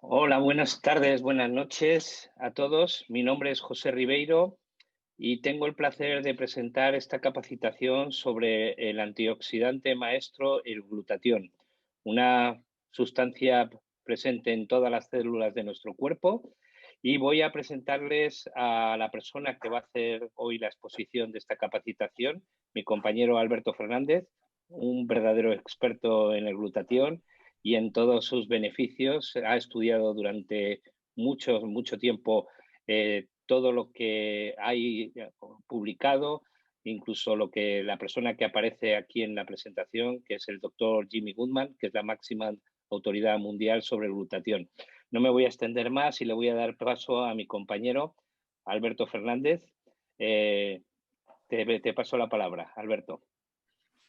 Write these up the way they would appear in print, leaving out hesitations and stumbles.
Hola, buenas tardes, buenas noches a todos. Mi nombre es José Ribeiro y tengo el placer de presentar esta capacitación sobre el antioxidante maestro, el glutatión, una sustancia presente en todas las células de nuestro cuerpo. Y voy a presentarles a la persona que va a hacer hoy la exposición de esta capacitación, mi compañero Alberto Fernández, un verdadero experto en el glutatión y en todos sus beneficios. Ha estudiado durante mucho tiempo todo lo que hay publicado, incluso lo que la persona que aparece aquí en la presentación, que es el doctor Jimmy Goodman, que es la máxima autoridad mundial sobre el glutatión. No me voy a extender más y le voy a dar paso a mi compañero Alberto Fernández. Te paso la palabra, Alberto.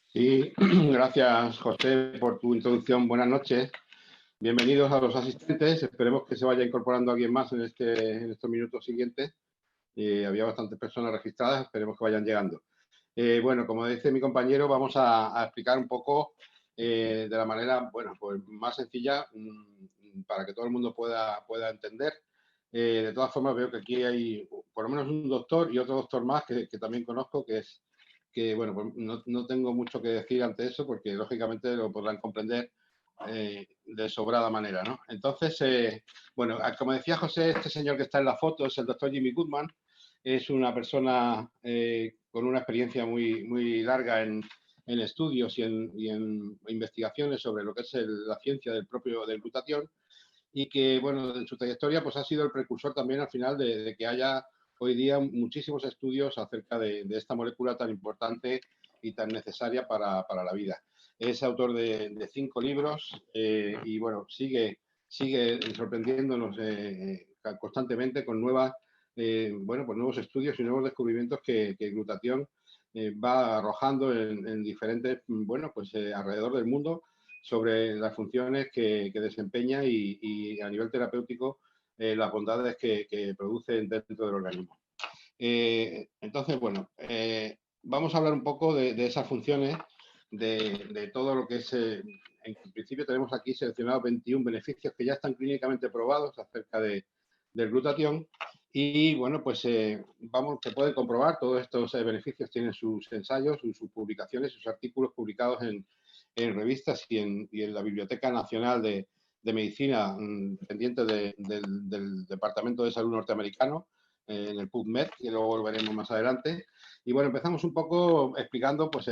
Sí, gracias José por tu introducción. Buenas noches. Bienvenidos a los asistentes. Esperemos que se vaya incorporando alguien más en estos minutos siguientes. Había bastantes personas registradas, esperemos que vayan llegando. Bueno, como dice mi compañero, vamos a explicar un poco de la manera, bueno, pues más sencilla para que todo el mundo pueda entender. De todas formas, veo que aquí hay por lo menos un doctor y otro doctor más que también conozco, que bueno, pues no tengo mucho que decir ante eso porque lógicamente lo podrán comprender de sobrada manera, ¿no? Entonces, bueno, como decía José, este señor que está en la foto es el doctor Jimmy Goodman. Es una persona con una experiencia muy larga en estudios y en investigaciones sobre lo que es la ciencia del glutatión, y que, bueno, en su trayectoria pues ha sido el precursor también al final de que haya hoy día muchísimos estudios acerca de esta molécula tan importante y tan necesaria para la vida. Es autor de 5 libros y, bueno, sigue sorprendiéndonos constantemente con bueno, pues nuevos estudios y nuevos descubrimientos que el glutatión va arrojando en diferentes, bueno, pues alrededor del mundo, sobre las funciones que desempeña y a nivel terapéutico las bondades que produce dentro del organismo. Entonces, bueno, vamos a hablar un poco de esas funciones, de todo lo que es, en principio tenemos aquí seleccionados 21 beneficios que ya están clínicamente probados acerca del glutatión. Y bueno, pues se pueden comprobar, todos estos beneficios tienen sus ensayos, sus publicaciones, sus artículos publicados en revistas y en la Biblioteca Nacional de Medicina, dependiente del Departamento de Salud norteamericano, en el PubMed, que luego veremos más adelante. Y bueno, empezamos un poco explicando pues,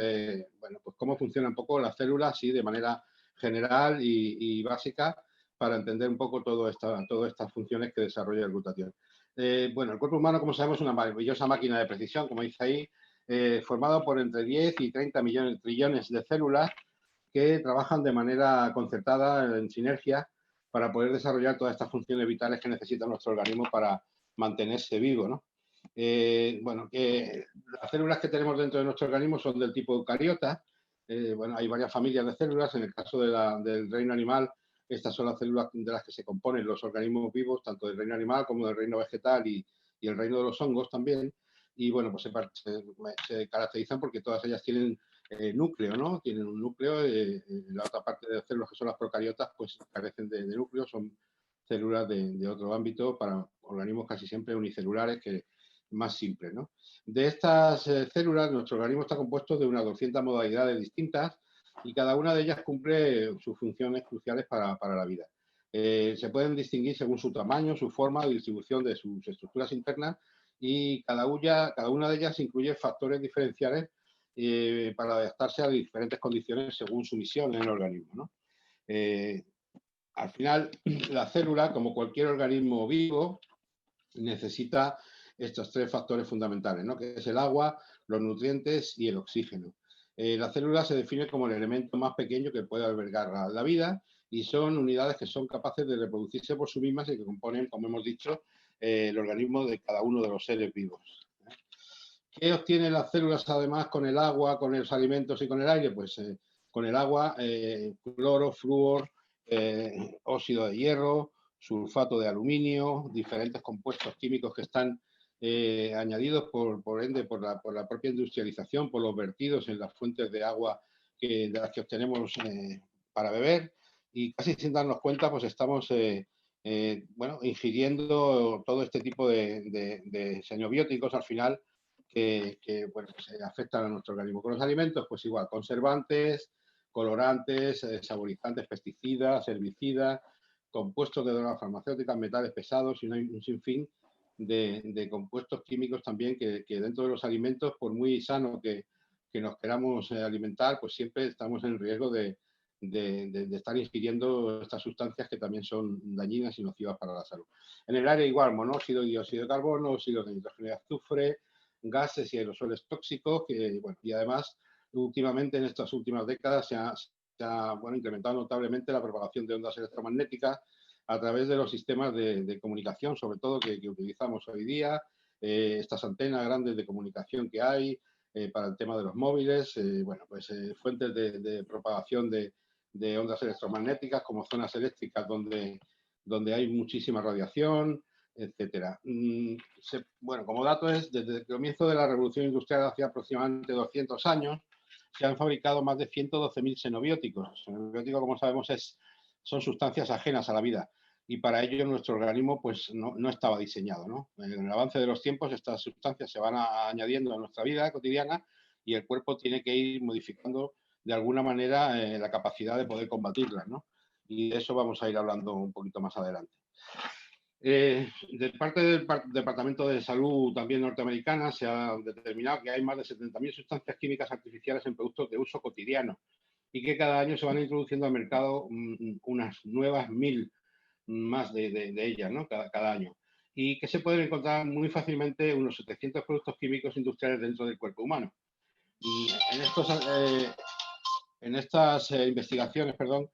bueno, pues cómo funcionan un poco las células, sí, de manera general y básica, para entender un poco todas estas funciones que desarrolla el glutatión. Bueno, el cuerpo humano, como sabemos, es una maravillosa máquina de precisión, como dice ahí, formado por entre 10 y 30 trillones de células que trabajan de manera concertada, en sinergia, para poder desarrollar todas estas funciones vitales que necesita nuestro organismo para mantenerse vivo, ¿no? Bueno, que las células que tenemos dentro de nuestro organismo son del tipo eucariota. Bueno, hay varias familias de células. En el caso del reino animal, estas son las células de las que se componen los organismos vivos, tanto del reino animal como del reino vegetal y el reino de los hongos también. Y bueno, pues se caracterizan porque todas ellas tienen núcleo, ¿no? Tienen un núcleo. La otra parte de las células, que son las procariotas, pues carecen de núcleo, son células de otro ámbito, para organismos casi siempre unicelulares, que más simples, ¿no? De estas células, nuestro organismo está compuesto de unas 200 modalidades distintas y cada una de ellas cumple sus funciones cruciales para la vida. Se pueden distinguir según su tamaño, su forma y distribución de sus estructuras internas, y cada una de ellas incluye factores diferenciales para adaptarse a diferentes condiciones según su misión en el organismo, ¿no? Al final, la célula, como cualquier organismo vivo, necesita estos 3 factores fundamentales, ¿no? Que es el agua, los nutrientes y el oxígeno. La célula se define como el elemento más pequeño que puede albergar la vida, y son unidades que son capaces de reproducirse por sí mismas y que componen, como hemos dicho, el organismo de cada uno de los seres vivos. ¿Qué obtienen las células además con el agua, con los alimentos y con el aire? Pues con el agua, cloro, flúor, óxido de hierro, sulfato de aluminio, diferentes compuestos químicos que están añadidos por ende por la propia industrialización, por los vertidos en las fuentes de agua de las que obtenemos para beber, y casi sin darnos cuenta pues estamos bueno, ingiriendo todo este tipo de xenobióticos al final que bueno, pues, afectan a nuestro organismo. Con los alimentos, pues igual, conservantes, colorantes, saborizantes, pesticidas, herbicidas, compuestos de drogas farmacéuticas, metales pesados y un sinfín de compuestos químicos también que dentro de los alimentos, por muy sano que nos queramos alimentar, pues siempre estamos en riesgo de estar ingiriendo estas sustancias que también son dañinas y nocivas para la salud. En el aire igual, monóxido y dióxido de carbono, óxido de nitrógeno y azufre, gases y aerosoles tóxicos, bueno, y además últimamente en estas últimas décadas se ha bueno, incrementado notablemente la propagación de ondas electromagnéticas a través de los sistemas de comunicación, sobre todo que utilizamos hoy día, estas antenas grandes de comunicación que hay para el tema de los móviles, bueno, pues fuentes de propagación de ondas electromagnéticas como zonas eléctricas donde hay muchísima radiación, etcétera. Bueno, como dato es, desde el comienzo de la revolución industrial hace aproximadamente 200 años, se han fabricado más de 112.000 xenobióticos. Xenobiótico, como sabemos, son sustancias ajenas a la vida y para ello nuestro organismo pues no estaba diseñado, ¿no? En el avance de los tiempos estas sustancias se van añadiendo a nuestra vida cotidiana y el cuerpo tiene que ir modificando de alguna manera la capacidad de poder combatirlas, ¿no? Y de eso vamos a ir hablando un poquito más adelante. De parte del Departamento de Salud también norteamericana se ha determinado que hay más de 70.000 sustancias químicas artificiales en productos de uso cotidiano y que cada año se van introduciendo al mercado unas nuevas 1.000 más de ellas, ¿no? Cada año. Y que se pueden encontrar muy fácilmente unos 700 productos químicos industriales dentro del cuerpo humano. Y en estas investigaciones, perdón,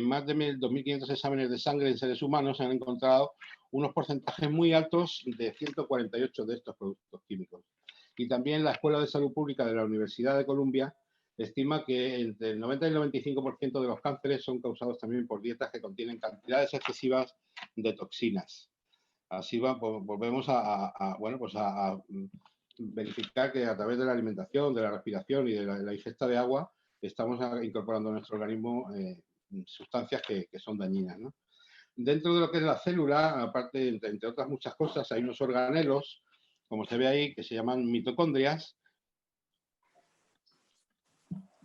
más de 2.500 exámenes de sangre en seres humanos se han encontrado unos porcentajes muy altos de 148 de estos productos químicos. Y también la Escuela de Salud Pública de la Universidad de Columbia estima que entre el 90 y el 95% de los cánceres son causados también por dietas que contienen cantidades excesivas de toxinas. Así volvemos bueno, pues a verificar que a través de la alimentación, de la respiración y de la ingesta de agua estamos incorporando a nuestro organismo sustancias que son dañinas, ¿no? Dentro de lo que es la célula, aparte, entre otras muchas cosas, hay unos organelos, como se ve ahí, que se llaman mitocondrias.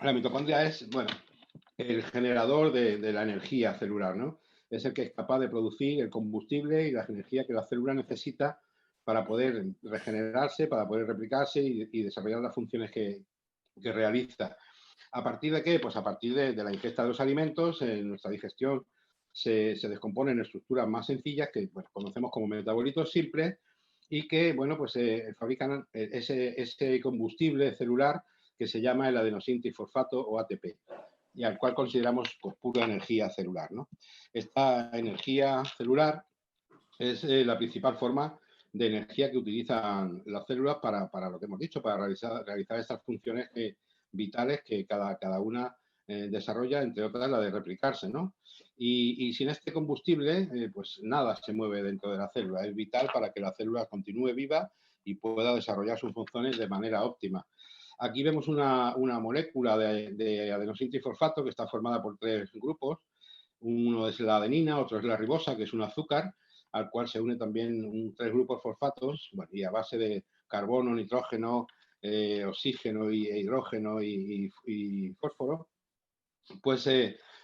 La mitocondria es, bueno, el generador de la energía celular, ¿no? Es el que es capaz de producir el combustible y la energía que la célula necesita para poder regenerarse, para poder replicarse y desarrollar las funciones que realiza. ¿A partir de qué? Pues a partir de la ingesta de los alimentos, nuestra digestión se descompone en estructuras más sencillas que bueno, conocemos como metabolitos simples y que, bueno, pues fabrican ese combustible celular que se llama el adenosíntrifosfato o ATP y al cual consideramos pues, pura energía celular, ¿no? Esta energía celular es la principal forma de energía que utilizan las células para lo que hemos dicho, para realizar estas funciones vitales que cada una desarrolla, entre otras la de replicarse, ¿no? Y sin este combustible, pues nada se mueve dentro de la célula. Es vital para que la célula continúe viva y pueda desarrollar sus funciones de manera óptima. Aquí vemos una molécula de adenosíntrifosfato que está formada por tres grupos. Uno es la adenina, otro es la ribosa, que es un azúcar, al cual se une también tres grupos fosfatos, bueno, y a base de carbono, nitrógeno, oxígeno y hidrógeno y fósforo, pues,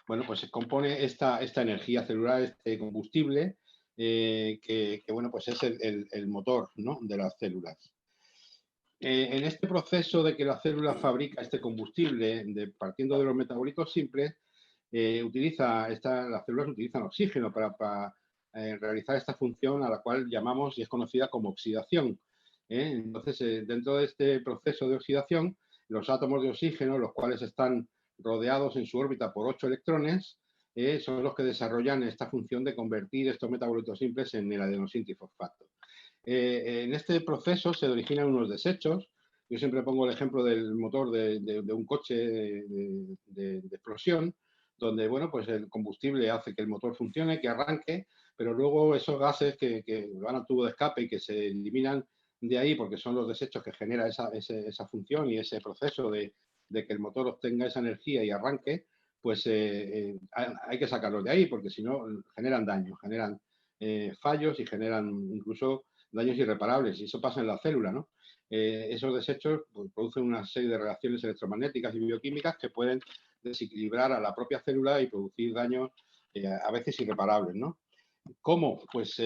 bueno, pues se compone esta energía celular, este combustible, que bueno, pues es el motor, ¿no? De las células. En este proceso de que la célula fabrica este combustible, partiendo de los metabolitos simples, las células utilizan oxígeno para realizar esta función a la cual llamamos y es conocida como oxidación. Entonces, dentro de este proceso de oxidación, los átomos de oxígeno, los cuales están rodeados en su órbita por 8 electrones, son los que desarrollan esta función de convertir estos metabolitos simples en el adenosíntrifosfato. En este proceso se originan unos desechos. Yo siempre pongo el ejemplo del motor de un coche de explosión, donde bueno, pues el combustible hace que el motor funcione, que arranque, pero luego esos gases que van al tubo de escape y que se eliminan de ahí, porque son los desechos que genera esa función y ese proceso de que el motor obtenga esa energía y arranque, pues hay que sacarlos de ahí, porque si no generan daño, generan fallos y generan incluso daños irreparables. Y eso pasa en la célula, ¿no? Esos desechos pues, producen una serie de reacciones electromagnéticas y bioquímicas que pueden desequilibrar a la propia célula y producir daños a veces irreparables, ¿no? ¿Cómo? Pues,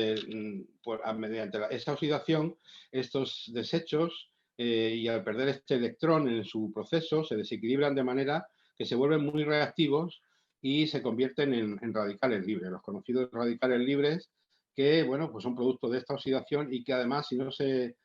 mediante esa oxidación, estos desechos y al perder este electrón en su proceso se desequilibran de manera que se vuelven muy reactivos y se convierten en radicales libres, los conocidos radicales libres que, bueno, pues son producto de esta oxidación y que además si no se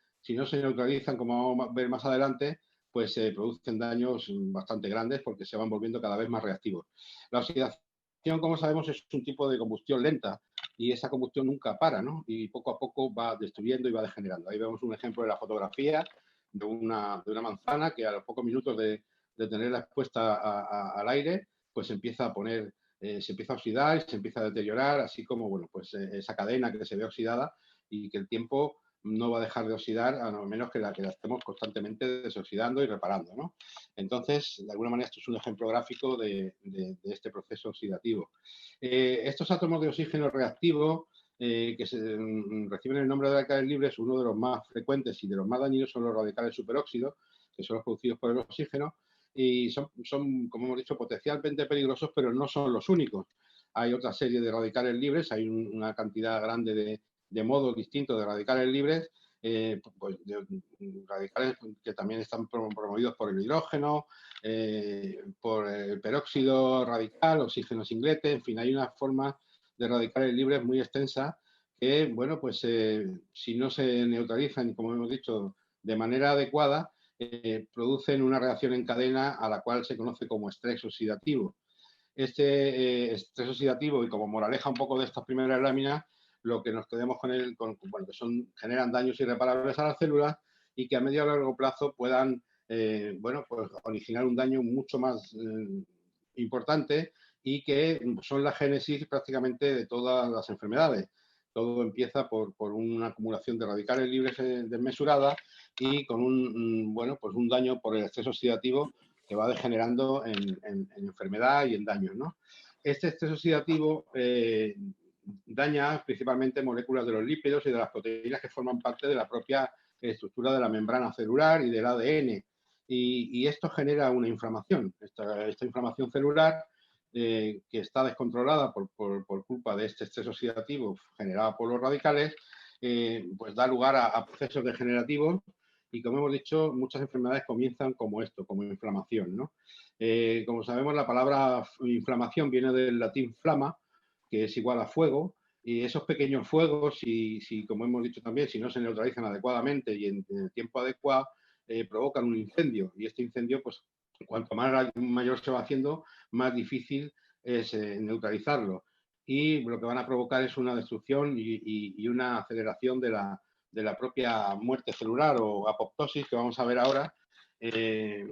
neutralizan, como vamos a ver más adelante, pues se producen daños bastante grandes porque se van volviendo cada vez más reactivos. La oxidación, como sabemos, es un tipo de combustión lenta y esa combustión nunca para, ¿no? Y poco a poco va destruyendo y va degenerando. Ahí vemos un ejemplo de la fotografía de una manzana que a los pocos minutos de tenerla expuesta al aire, pues empieza a poner, se empieza a oxidar y se empieza a deteriorar, así como, bueno, pues esa cadena que se ve oxidada y que el tiempo no va a dejar de oxidar a lo menos que la estemos constantemente desoxidando y reparando, ¿no? Entonces, de alguna manera, esto es un ejemplo gráfico de este proceso oxidativo. Estos átomos de oxígeno reactivo que reciben el nombre de radicales libres, uno de los más frecuentes y de los más dañinos son los radicales superóxidos, que son los producidos por el oxígeno, y son, como hemos dicho, potencialmente peligrosos, pero no son los únicos. Hay otra serie de radicales libres, hay una cantidad grande de modos distintos de radicales libres, pues radicales que también están promovidos por el hidrógeno, por el peróxido radical, oxígeno singlete, en fin, hay una forma de radicales libres muy extensa que, bueno, pues si no se neutralizan, como hemos dicho, de manera adecuada, producen una reacción en cadena a la cual se conoce como estrés oxidativo. Este estrés oxidativo, y como moraleja un poco de estas primeras láminas, lo que nos quedemos con él, bueno, que generan daños irreparables a las células y que a medio y a largo plazo puedan, bueno, pues originar un daño mucho más importante y que son la génesis prácticamente de todas las enfermedades. Todo empieza por una acumulación de radicales libres desmesurada y con bueno, pues un daño por el estrés oxidativo que va degenerando en enfermedad y en daños, ¿no? Este estrés oxidativo daña principalmente moléculas de los lípidos y de las proteínas que forman parte de la propia estructura de la membrana celular y del ADN. Y esto genera una inflamación. Esta inflamación celular que está descontrolada por culpa de este estrés oxidativo generado por los radicales, pues da lugar a procesos degenerativos y, como hemos dicho, muchas enfermedades comienzan como esto, como inflamación, ¿no? Como sabemos, la palabra inflamación viene del latín flama, que es igual a fuego, y esos pequeños fuegos, si como hemos dicho también, si no se neutralizan adecuadamente y en el tiempo adecuado, provocan un incendio. Y este incendio, pues, cuanto más mayor se va haciendo, más difícil es neutralizarlo. Y lo que van a provocar es una destrucción y una aceleración de la propia muerte celular o apoptosis, que vamos a ver ahora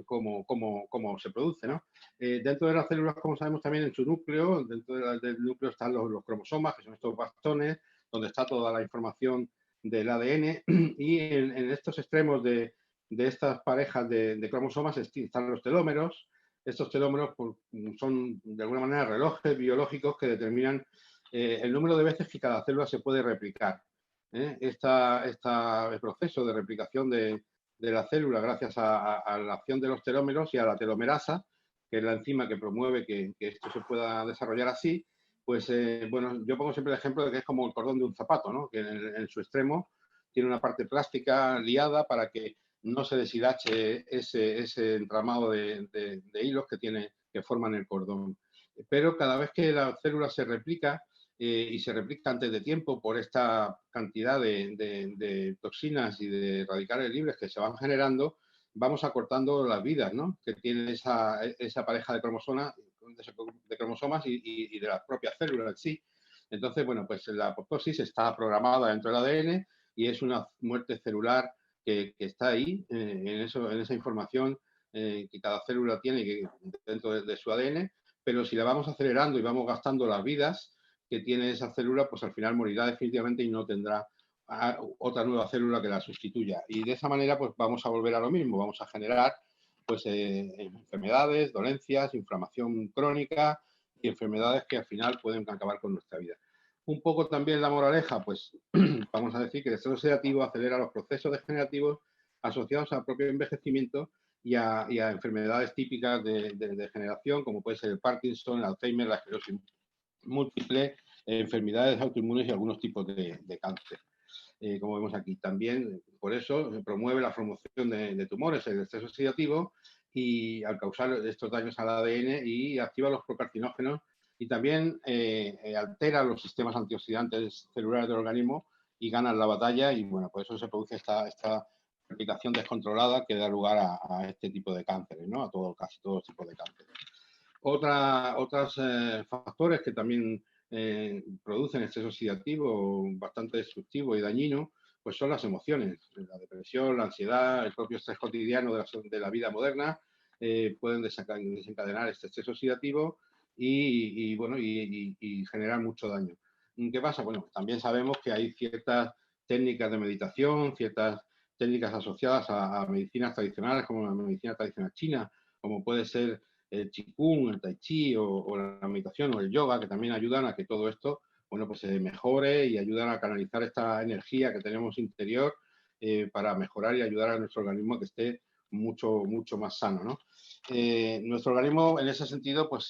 cómo se produce, ¿no? Dentro de las células, como sabemos también en su núcleo, dentro del núcleo están los cromosomas, que son estos bastones, donde está toda la información del ADN, y en estos extremos de estas parejas de cromosomas están los telómeros. Estos telómeros pues, son de alguna manera relojes biológicos que determinan el número de veces que cada célula se puede replicar. Este proceso de replicación de la célula gracias a la acción de los telómeros y a la telomerasa, que es la enzima que promueve que esto se pueda desarrollar así, pues bueno, yo pongo siempre el ejemplo de que es como el cordón de un zapato, ¿no? Que en su extremo tiene una parte plástica liada para que no se deshilache ese entramado de hilos que forman el cordón. Pero cada vez que la célula se replica, y se replica antes de tiempo por esta cantidad de toxinas y de radicales libres que se van generando, vamos acortando las vidas, ¿no? Que tiene esa pareja de cromosomas y de las propias células en sí. Entonces, bueno, pues la apoptosis está programada dentro del ADN y es una muerte celular que está ahí, en esa información que cada célula tiene dentro de su ADN, pero si la vamos acelerando y vamos gastando las vidas que tiene esa célula, pues al final morirá definitivamente y no tendrá otra nueva célula que la sustituya. Y de esa manera, pues vamos a volver a lo mismo, vamos a generar pues, enfermedades, dolencias, inflamación crónica y enfermedades que al final pueden acabar con nuestra vida. Un poco también la moraleja, pues vamos a decir que el estrés oxidativo acelera los procesos degenerativos asociados al propio envejecimiento y a enfermedades típicas de degeneración, como puede ser el Parkinson, el Alzheimer, la esclerosis múltiple, enfermedades autoinmunes y algunos tipos de cáncer. Como vemos aquí. También, por eso, se promueve la formación de tumores, el estrés oxidativo, y al causar estos daños al ADN y activa los procarcinógenos y también altera los sistemas antioxidantes celulares del organismo y ganan la batalla y, bueno, por eso se produce esta replicación descontrolada que da lugar a este tipo de cánceres, ¿no? Casi todos los tipos de cánceres. Otros factores que también producen estrés oxidativo bastante destructivo y dañino, pues son las emociones. La depresión, la ansiedad, el propio estrés cotidiano de la vida moderna pueden desencadenar este estrés oxidativo y generar mucho daño. ¿Qué pasa? Bueno, también sabemos que hay ciertas técnicas de meditación, ciertas técnicas asociadas a medicinas tradicionales, como la medicina tradicional china, como puede ser el Qigong, el Tai Chi o la meditación o el yoga, que también ayudan a que todo esto, bueno, pues se mejore y ayudan a canalizar esta energía que tenemos interior para mejorar y ayudar a nuestro organismo a que esté mucho más sano, ¿no? Nuestro organismo, en ese sentido, pues,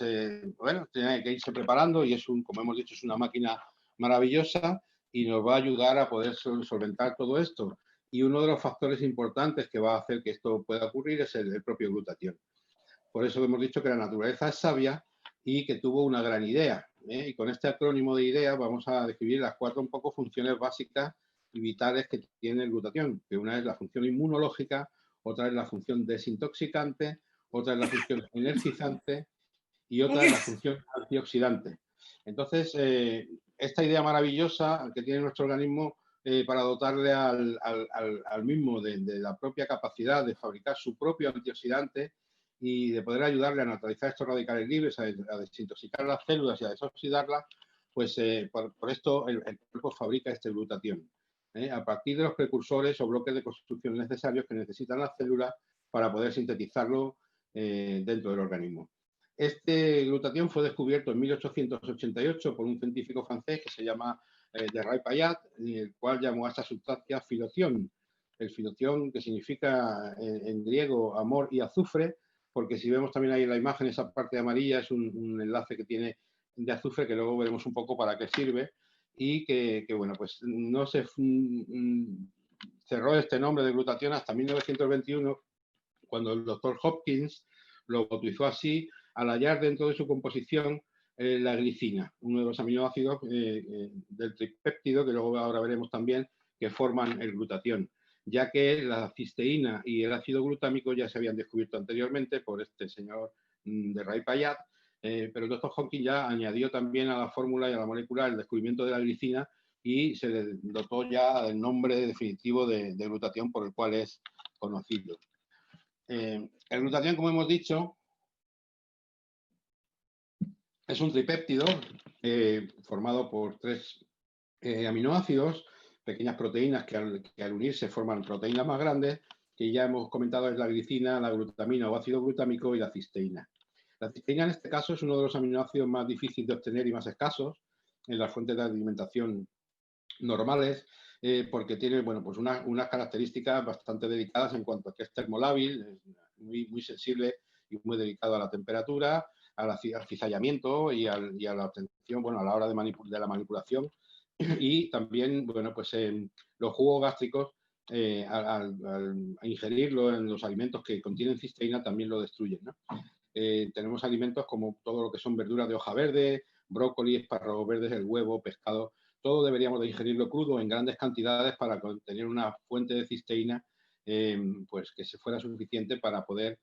bueno, tiene que irse preparando y como hemos dicho, es una máquina maravillosa y nos va a ayudar a poder solventar todo esto. Y uno de los factores importantes que va a hacer que esto pueda ocurrir es el propio glutatión. Por eso hemos dicho que la naturaleza es sabia y que tuvo una gran idea. Y con este acrónimo de ideas vamos a describir las 4 un poco funciones básicas y vitales que tiene el glutatión, que una es la función inmunológica, otra es la función desintoxicante, otra es la función energizante y otra es la función antioxidante. Entonces, esta idea maravillosa que tiene nuestro organismo para dotarle al mismo de la propia capacidad de fabricar su propio antioxidante y de poder ayudarle a neutralizar estos radicales libres, a desintoxicar las células y a desoxidarlas, pues por esto el cuerpo fabrica este glutatión. A partir de los precursores o bloques de construcción necesarios que necesitan las células para poder sintetizarlo dentro del organismo. Este glutatión fue descubierto en 1888 por un científico francés que se llama de Ray-Payat, el cual llamó a esta sustancia filoción. El filoción, que significa en griego amor y azufre, porque si vemos también ahí en la imagen, esa parte amarilla es un enlace que tiene de azufre, que luego veremos un poco para qué sirve, y que bueno, pues no se cerró este nombre de glutatión hasta 1921, cuando el doctor Hopkins lo bautizó así al hallar dentro de su composición la glicina, uno de los aminoácidos del tripéptido, que luego ahora veremos también, que forman el glutatión, ya que la cisteína y el ácido glutámico ya se habían descubierto anteriormente por este señor de Ray-Payat, pero el doctor Hopkins ya añadió también a la fórmula y a la molécula el descubrimiento de la glicina y se le dotó ya el nombre definitivo de glutatión por el cual es conocido. El glutatión, como hemos dicho, es un tripéptido formado por 3 aminoácidos, pequeñas proteínas que al unirse forman proteínas más grandes, que ya hemos comentado es la glicina, la glutamina o ácido glutámico y la cisteína. La cisteína en este caso es uno de los aminoácidos más difíciles de obtener y más escasos en las fuentes de alimentación normales, porque tiene bueno, pues unas características bastante dedicadas en cuanto a que es termolábil, muy sensible y muy dedicado a la temperatura, al cizallamiento y a la obtención, bueno, a la hora de la manipulación, y también, bueno, pues los jugos gástricos, al ingerirlo en los alimentos que contienen cisteína, también lo destruyen, ¿no? Tenemos alimentos como todo lo que son verduras de hoja verde, brócoli, espárragos verdes, el huevo, pescado. Todo deberíamos de ingerirlo crudo en grandes cantidades para tener una fuente de cisteína pues que se fuera suficiente para poder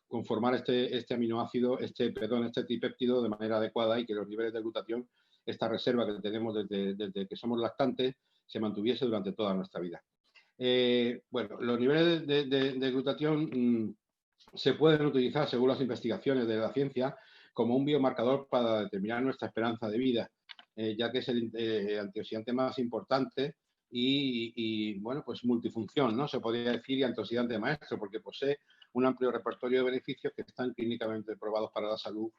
conformar este aminoácido, este tripéptido de manera adecuada y que los niveles de glutatión, esta reserva que tenemos desde que somos lactantes, se mantuviese durante toda nuestra vida. Bueno, los niveles de glutatión se pueden utilizar, según las investigaciones de la ciencia, como un biomarcador para determinar nuestra esperanza de vida, ya que es el antioxidante más importante y, bueno, pues multifunción, ¿no? Se podría decir, y antioxidante maestro, porque posee un amplio repertorio de beneficios que están clínicamente probados para la salud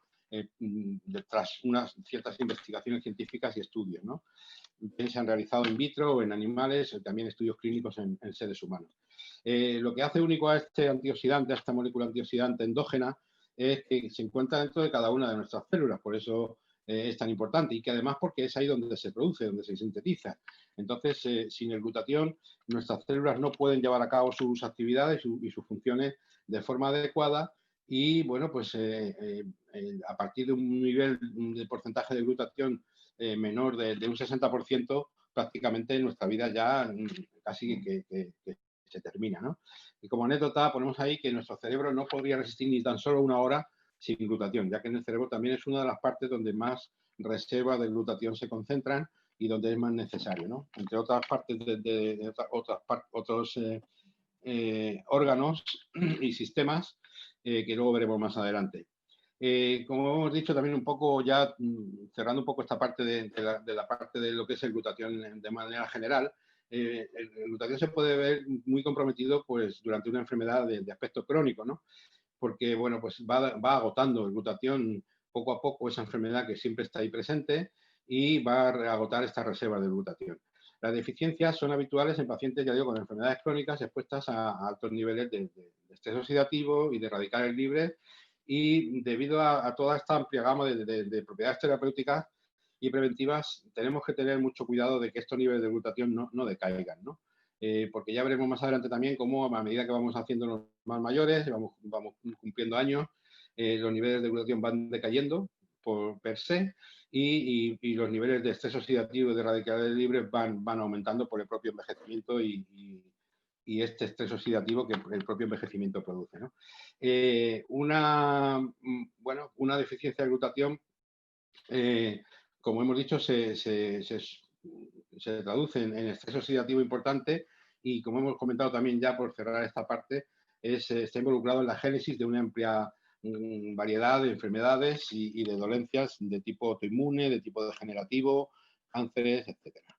tras unas ciertas investigaciones científicas y estudios, ¿no? Se han realizado in vitro o en animales, también estudios clínicos en seres humanos. Lo que hace único a este antioxidante, a esta molécula antioxidante endógena, es que se encuentra dentro de cada una de nuestras células, por eso es tan importante, y que además porque es ahí donde se produce, donde se sintetiza. Entonces, sin el glutatión, nuestras células no pueden llevar a cabo sus actividades y sus funciones de forma adecuada, y bueno, pues a partir de un nivel de porcentaje de glutatión menor de un 60%, prácticamente nuestra vida ya casi que se termina, ¿no? Y como anécdota ponemos ahí que nuestro cerebro no podría resistir ni tan solo una hora sin glutatión, ya que en el cerebro también es una de las partes donde más reservas de glutatión se concentran y donde es más necesario, ¿no? Entre otras partes de otros órganos y sistemas que luego veremos más adelante. Como hemos dicho también un poco, ya cerrando un poco esta parte de la parte de lo que es el glutatión de manera general, el glutatión se puede ver muy comprometido pues, durante una enfermedad de aspecto crónico, ¿no? Porque bueno, pues va agotando el glutatión poco a poco esa enfermedad que siempre está ahí presente y va a agotar estas reservas de glutatión. Las deficiencias son habituales en pacientes, ya digo, con enfermedades crónicas expuestas a altos niveles de estrés oxidativo y de radicales libres, y debido a toda esta amplia gama de propiedades terapéuticas y preventivas, tenemos que tener mucho cuidado de que estos niveles de glutatión no decaigan, ¿no? Porque ya veremos más adelante también cómo a medida que vamos haciéndonos más mayores, vamos cumpliendo años, los niveles de glutatión van decayendo per se, y los niveles de estrés oxidativo y de radicales libres van aumentando por el propio envejecimiento y este estrés oxidativo que el propio envejecimiento produce, ¿no? Una deficiencia de glutatión, como hemos dicho, se traduce en estrés oxidativo importante, y como hemos comentado también ya por cerrar esta parte, está involucrado en la génesis de una amplia variedad de enfermedades y de dolencias de tipo autoinmune, de tipo degenerativo, cánceres, etcétera.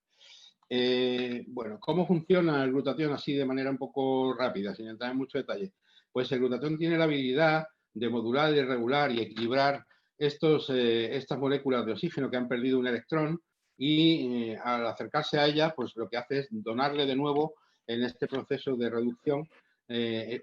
Bueno, ¿cómo funciona el glutatión así de manera un poco rápida, sin entrar en mucho detalle? Pues el glutatión tiene la habilidad de modular y regular y equilibrar estas moléculas de oxígeno que han perdido un electrón, y al acercarse a ella, pues lo que hace es donarle de nuevo en este proceso de reducción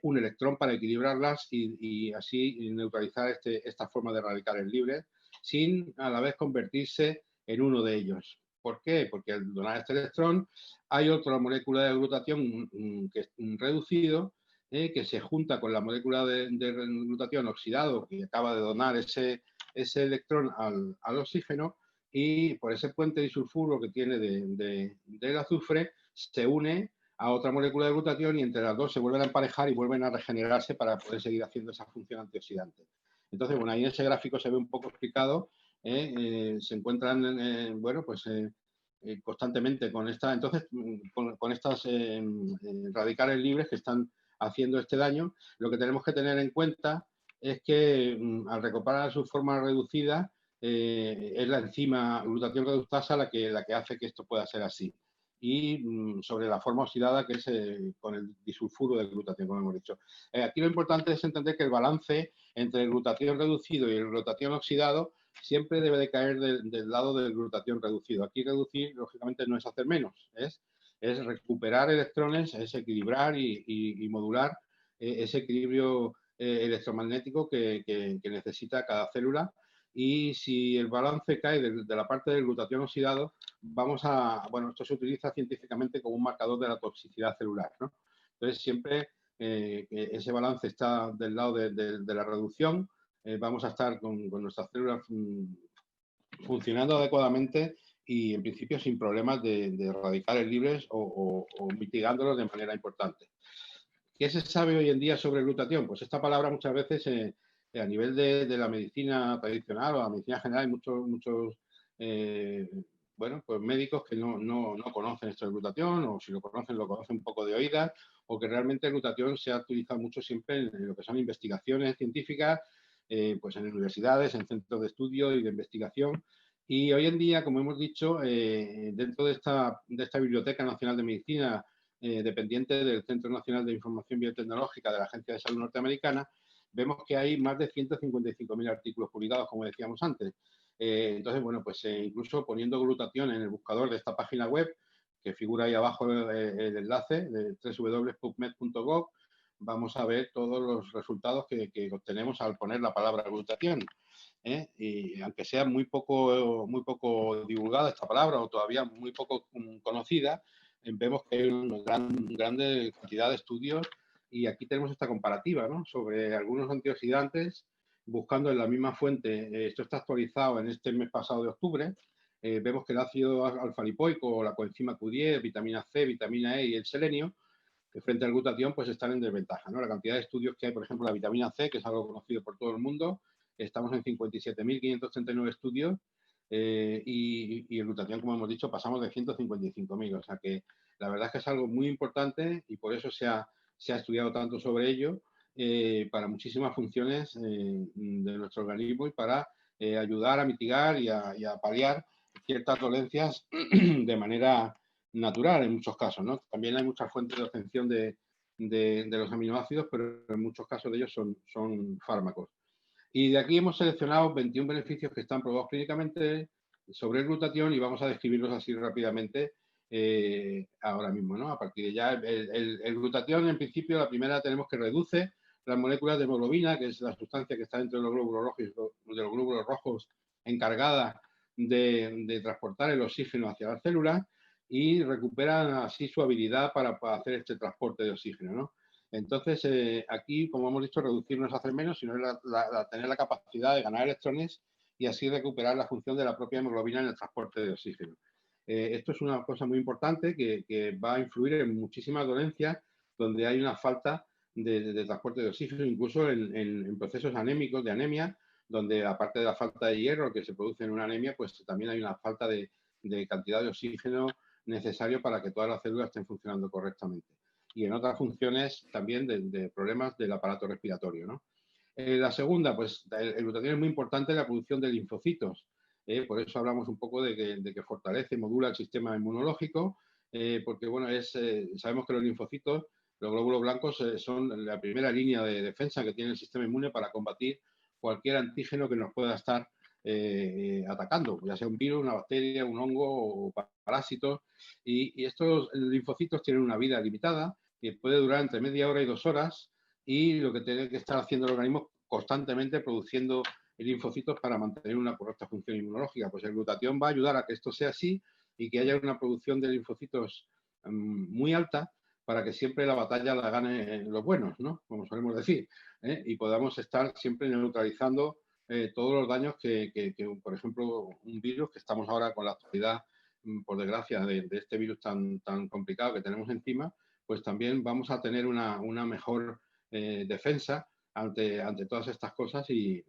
un electrón para equilibrarlas y así neutralizar esta forma de radicales libres, sin a la vez convertirse en uno de ellos. ¿Por qué? Porque al donar este electrón hay otra molécula de glutatión que es reducido, que se junta con la molécula de glutatión oxidado que acaba de donar ese electrón al oxígeno, y por ese puente disulfuro que tiene del azufre se une a otra molécula de glutatión, y entre las dos se vuelven a emparejar y vuelven a regenerarse para poder seguir haciendo esa función antioxidante. Entonces, bueno, ahí en ese gráfico se ve un poco explicado. Se encuentran, constantemente con estas radicales libres que están haciendo este daño. Lo que tenemos que tener en cuenta es que al recuperar su forma reducida, es la enzima glutatión reductasa la que hace que esto pueda ser así. Y sobre la forma oxidada, que es con el disulfuro del glutatión, como hemos dicho. Aquí lo importante es entender que el balance entre el glutatión reducido y el glutatión oxidado siempre debe de caer del lado del glutatión reducido. Aquí reducir, lógicamente, no es hacer menos, es recuperar electrones, es equilibrar y modular ese equilibrio electromagnético que necesita cada célula. Y si el balance cae de la parte del glutatión oxidado, esto se utiliza científicamente como un marcador de la toxicidad celular, ¿no? Entonces, siempre que ese balance está del lado de la reducción, vamos a estar con nuestras células funcionando adecuadamente y en principio sin problemas de radicales libres o mitigándolos de manera importante. ¿Qué se sabe hoy en día sobre glutatión? Pues esta palabra muchas veces a nivel de la medicina tradicional o la medicina general hay muchos pues médicos que no conocen esto de glutatión, o si lo conocen un poco de oídas, o que realmente el glutatión se ha utilizado mucho siempre en lo que son investigaciones científicas, pues en universidades, en centros de estudio y de investigación. Y hoy en día, como hemos dicho, dentro de esta Biblioteca Nacional de Medicina, dependiente del Centro Nacional de Información Biotecnológica de la Agencia de Salud Norteamericana, vemos que hay más de 155.000 artículos publicados, como decíamos antes. Entonces, bueno, pues incluso poniendo glutatión en el buscador de esta página web, que figura ahí abajo el enlace de www.pubmed.gov, vamos a ver todos los resultados que obtenemos al poner la palabra glutatión. Y aunque sea muy poco divulgada esta palabra o todavía muy poco conocida, vemos que hay una grande cantidad de estudios y aquí tenemos esta comparativa, ¿no?, sobre algunos antioxidantes buscando en la misma fuente. Esto está actualizado en este mes pasado de octubre. Vemos que el ácido alfa-lipoico, la coenzima Q10, vitamina C, vitamina E y el selenio, que frente al glutatión pues están en desventaja, ¿no? La cantidad de estudios que hay, por ejemplo, la vitamina C, que es algo conocido por todo el mundo, estamos en 57.539 estudios y el glutatión, como hemos dicho, pasamos de 155.000. O sea que la verdad es que es algo muy importante y por eso se ha estudiado tanto sobre ello para muchísimas funciones de nuestro organismo y para ayudar a mitigar y a paliar ciertas dolencias de manera natural en muchos casos, ¿no? También hay muchas fuentes de obtención de los aminoácidos, pero en muchos casos de ellos son fármacos. Y de aquí hemos seleccionado 21 beneficios que están probados clínicamente sobre el glutatión y vamos a describirlos así rápidamente ahora mismo, ¿no? A partir de ya, el glutatión, en principio, la primera tenemos que reduce las moléculas de hemoglobina, que es la sustancia que está dentro de los glóbulos rojos encargada de transportar el oxígeno hacia las células y recuperan así su habilidad para hacer este transporte de oxígeno, ¿no? Entonces, aquí, como hemos dicho, reducir no es hacer menos, sino tener la capacidad de ganar electrones y así recuperar la función de la propia hemoglobina en el transporte de oxígeno. Esto es una cosa muy importante que va a influir en muchísimas dolencias donde hay una falta de transporte de oxígeno, incluso en procesos anémicos, de anemia, donde aparte de la falta de hierro que se produce en una anemia, pues también hay una falta de cantidad de oxígeno necesario para que todas las células estén funcionando correctamente. Y en otras funciones también de problemas del aparato respiratorio, ¿no? La segunda, pues el glutatión es muy importante en la producción de linfocitos. Por eso hablamos un poco de que fortalece y modula el sistema inmunológico, porque bueno, sabemos que los linfocitos, los glóbulos blancos, son la primera línea de defensa que tiene el sistema inmune para combatir cualquier antígeno que nos pueda estar atacando, ya sea un virus, una bacteria, un hongo o parásitos. Y estos linfocitos tienen una vida limitada que puede durar entre media hora y 2 horas y lo que tiene que estar haciendo el organismo constantemente produciendo linfocitos para mantener una correcta función inmunológica. Pues el glutatión va a ayudar a que esto sea así y que haya una producción de linfocitos muy alta para que siempre la batalla la ganen los buenos, ¿no?, como solemos decir, y podamos estar siempre neutralizando todos los daños que, por ejemplo, un virus, que estamos ahora con la actualidad, por desgracia, de este virus tan complicado que tenemos encima, pues también vamos a tener una mejor defensa ante todas estas cosas y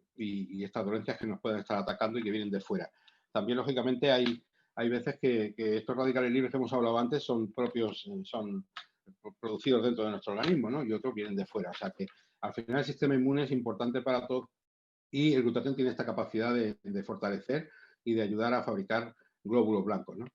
estas dolencias que nos pueden estar atacando y que vienen de fuera. También, lógicamente, hay veces que estos radicales libres que hemos hablado antes son producidos dentro de nuestro organismo, ¿no?, y otros vienen de fuera. O sea que al final el sistema inmune es importante para todos y el glutatión tiene esta capacidad de fortalecer y de ayudar a fabricar glóbulos blancos, ¿no?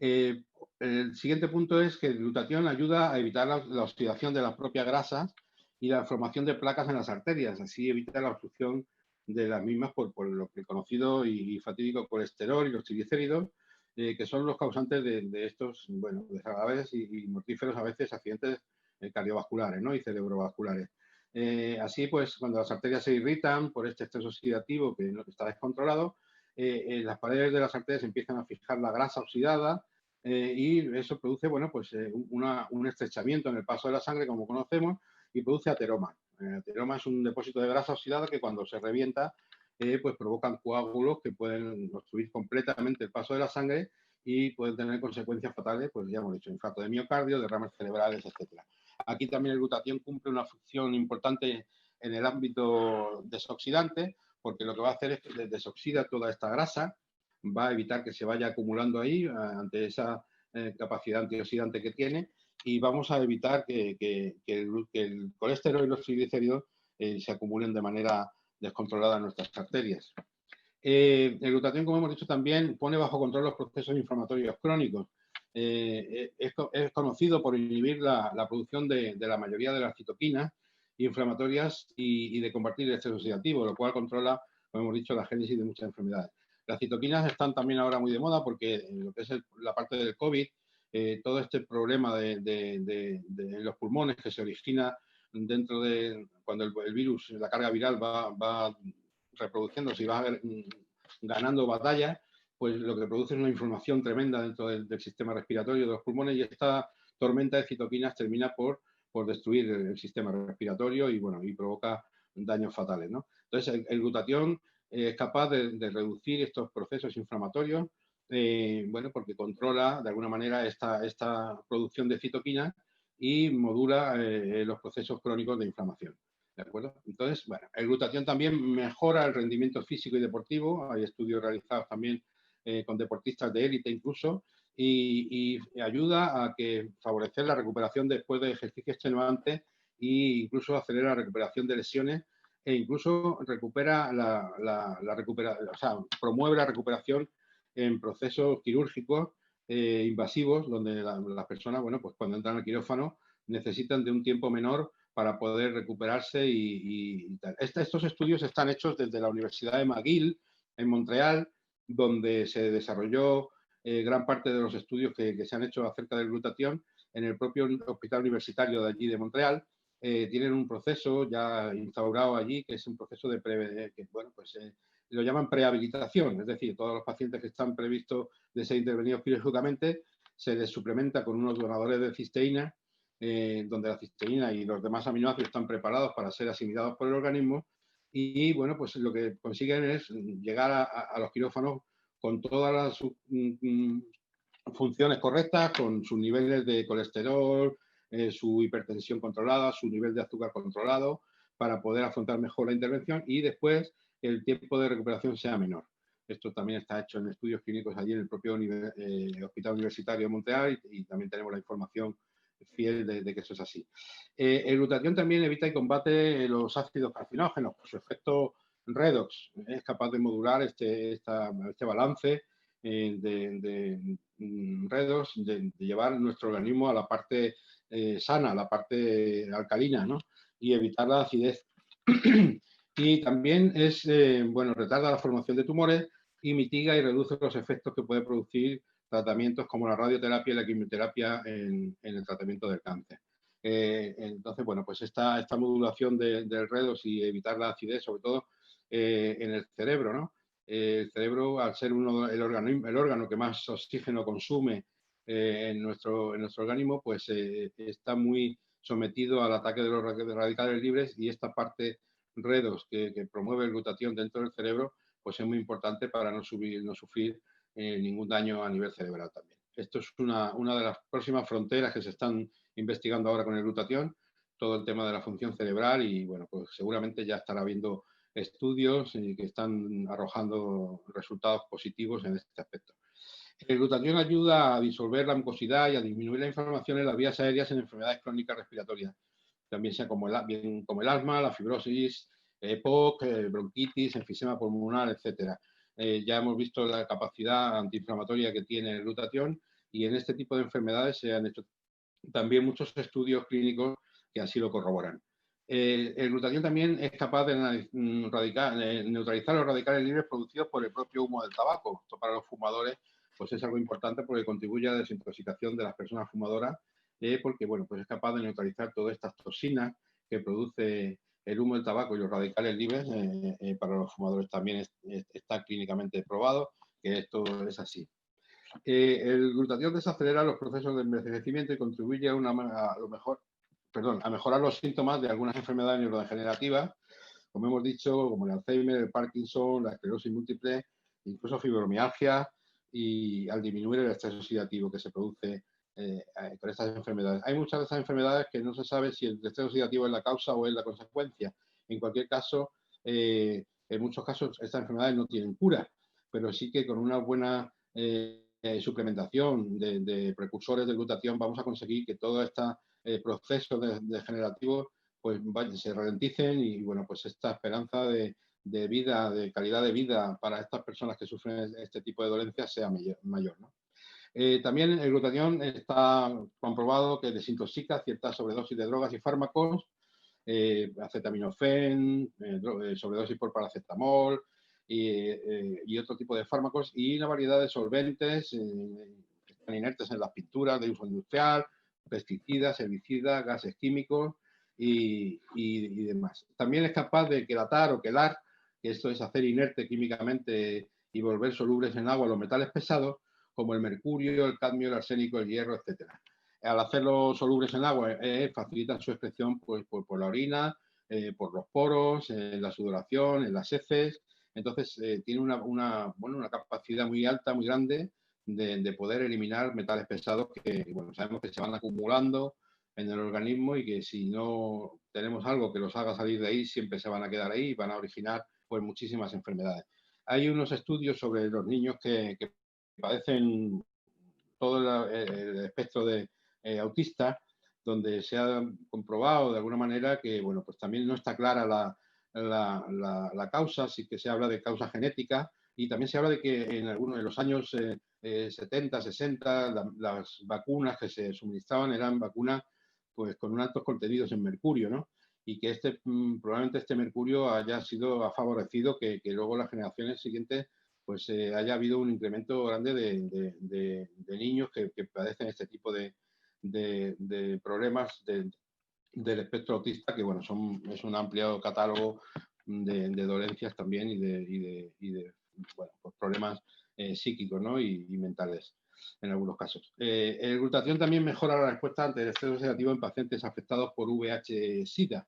El siguiente punto es que el glutatión ayuda a evitar la oxidación de las propias grasas y la formación de placas en las arterias, así evita la obstrucción de las mismas por lo que el conocido y fatídico colesterol y los triglicéridos, que son los causantes de estos, bueno, desagradables y mortíferos a veces accidentes cardiovasculares, ¿no?, y cerebrovasculares. Así pues, cuando las arterias se irritan por este estrés oxidativo que está descontrolado, las paredes de las arterias empiezan a fijar la grasa oxidada y eso produce, bueno, pues un estrechamiento en el paso de la sangre, como conocemos, y produce ateroma. Ateroma es un depósito de grasa oxidada que cuando se revienta, pues provocan coágulos que pueden obstruir completamente el paso de la sangre y pueden tener consecuencias fatales, pues ya hemos dicho, infarto de miocardio, derrames cerebrales, etcétera. Aquí también el glutatión cumple una función importante en el ámbito desoxidante, porque lo que va a hacer es que desoxida toda esta grasa, va a evitar que se vaya acumulando ahí ante esa capacidad antioxidante que tiene y vamos a evitar que el colesterol y los triglicéridos se acumulen de manera descontrolada en nuestras arterias. El glutatión, como hemos dicho, también pone bajo control los procesos inflamatorios crónicos. es conocido por inhibir la producción de la mayoría de las citoquinas inflamatorias y de combatir el estrés oxidativo, lo cual controla, como hemos dicho, la génesis de muchas enfermedades. Las citoquinas están también ahora muy de moda porque en lo que es la parte del COVID, todo este problema de los pulmones que se origina dentro de cuando el virus, la carga viral va reproduciéndose y va ganando batalla, pues lo que produce es una inflamación tremenda dentro del sistema respiratorio de los pulmones, y esta tormenta de citoquinas termina por destruir el sistema respiratorio y, bueno, y provoca daños fatales, ¿no? Entonces, el glutatión es capaz de reducir estos procesos inflamatorios, bueno, porque controla de alguna manera esta producción de citoquinas y modula los procesos crónicos de inflamación. ¿De acuerdo? Entonces, bueno, el glutatión también mejora el rendimiento físico y deportivo. Hay estudios realizados también con deportistas de élite incluso, y ayuda a que favorecer la recuperación después de ejercicios extenuantes e incluso acelera la recuperación de lesiones e incluso recupera o sea, promueve la recuperación en procesos quirúrgicos invasivos, donde las personas, bueno, pues cuando entran al quirófano necesitan de un tiempo menor para poder recuperarse y tal. Estos estudios están hechos desde la Universidad de McGill en Montreal, donde se desarrolló gran parte de los estudios que se han hecho acerca del glutatión en el propio hospital universitario de allí de Montreal. Tienen un proceso ya instaurado allí, que es un proceso que, bueno, pues lo llaman prehabilitación, es decir, todos los pacientes que están previstos de ser intervenidos quirúrgicamente se les suplementa con unos donadores de cisteína, donde la cisteína y los demás aminoácidos están preparados para ser asimilados por el organismo, y bueno, pues lo que consiguen es llegar a los quirófanos con todas las funciones correctas, con sus niveles de colesterol, su hipertensión controlada, su nivel de azúcar controlado, para poder afrontar mejor la intervención y después el tiempo de recuperación sea menor. Esto también está hecho en estudios clínicos allí en el propio Hospital Universitario de Montreal, y también tenemos la información fiel de que eso es así. El glutatión también evita y combate los ácidos carcinógenos por su efecto redox. Es capaz de modular este balance de redox, de llevar nuestro organismo a la parte sana, a la parte alcalina, ¿no? Y evitar la acidez. Y también bueno, retarda la formación de tumores y mitiga y reduce los efectos que puede producir tratamientos como la radioterapia y la quimioterapia en el tratamiento del cáncer. Entonces, bueno, pues esta modulación del redox y evitar la acidez, sobre todo en el cerebro, ¿no? El cerebro, al ser el órgano que más oxígeno consume en nuestro organismo, pues está muy sometido al ataque de los radicales libres, y esta parte redox que promueve el glutatión dentro del cerebro, pues es muy importante para no sufrir ningún daño a nivel cerebral también. Esto es una de las próximas fronteras que se están investigando ahora con el glutatión, todo el tema de la función cerebral, y bueno, pues seguramente ya estará habiendo estudios que están arrojando resultados positivos en este aspecto. El glutatión ayuda a disolver la mucosidad y a disminuir la inflamación en las vías aéreas en enfermedades crónicas respiratorias, también sea como el asma, la fibrosis, EPOC, bronquitis, enfisema pulmonar, etcétera. Ya hemos visto la capacidad antiinflamatoria que tiene el glutatión, y en este tipo de enfermedades se han hecho también muchos estudios clínicos que así lo corroboran. El glutatión también es capaz de neutralizar los radicales libres producidos por el propio humo del tabaco. Esto para los fumadores pues es algo importante, porque contribuye a la desintoxicación de las personas fumadoras, porque bueno, pues es capaz de neutralizar todas estas toxinas que produce el humo del tabaco y los radicales libres. Para los fumadores también está clínicamente probado que esto es así. El glutatión desacelera los procesos de envejecimiento y contribuye a mejorar los síntomas de algunas enfermedades neurodegenerativas, como hemos dicho, como el Alzheimer, el Parkinson, la esclerosis múltiple, incluso fibromialgia, y al disminuir el estrés oxidativo que se produce con estas enfermedades. Hay muchas de estas enfermedades que no se sabe si el estrés oxidativo es la causa o es la consecuencia. En cualquier caso, en muchos casos estas enfermedades no tienen cura, pero sí que con una buena suplementación de precursores de glutatión vamos a conseguir que todo este proceso degenerativo pues se ralenticen, y bueno, pues esta esperanza de vida, de calidad de vida para estas personas que sufren este tipo de dolencias sea mayor, ¿no? También el glutatión está comprobado que desintoxica ciertas sobredosis de drogas y fármacos, acetaminofén, sobredosis por paracetamol y otro tipo de fármacos, y una variedad de solventes que están inertes en las pinturas de uso industrial, pesticidas, herbicidas, gases químicos y demás. También es capaz de quelatar o quelar, que esto es hacer inerte químicamente y volver solubles en agua los metales pesados, como el mercurio, el cadmio, el arsénico, el hierro, etcétera. Al hacerlo solubles en agua, facilitan su excreción pues, por la orina, por los poros, en la sudoración, en las heces. Entonces, tiene una capacidad muy alta, muy grande, de poder eliminar metales pesados que, bueno, sabemos que se van acumulando en el organismo y que si no tenemos algo que los haga salir de ahí, siempre se van a quedar ahí y van a originar pues, muchísimas enfermedades. Hay unos estudios sobre los niños que padecen todo el espectro de autista, donde se ha comprobado de alguna manera que, bueno, pues también no está clara la causa, sí que se habla de causa genética y también se habla de que en algunos de los años 70, 60, las vacunas que se suministraban eran vacunas pues con altos contenidos en mercurio, ¿no? Y que probablemente este mercurio ha favorecido que luego las generaciones siguientes pues haya habido un incremento grande de niños que padecen este tipo de problemas del espectro autista, que bueno, es un amplio catálogo de dolencias también y de bueno, pues problemas psíquicos, ¿no? y mentales en algunos casos. El glutatión también mejora la respuesta ante el estrés oxidativo en pacientes afectados por VIH-Sida.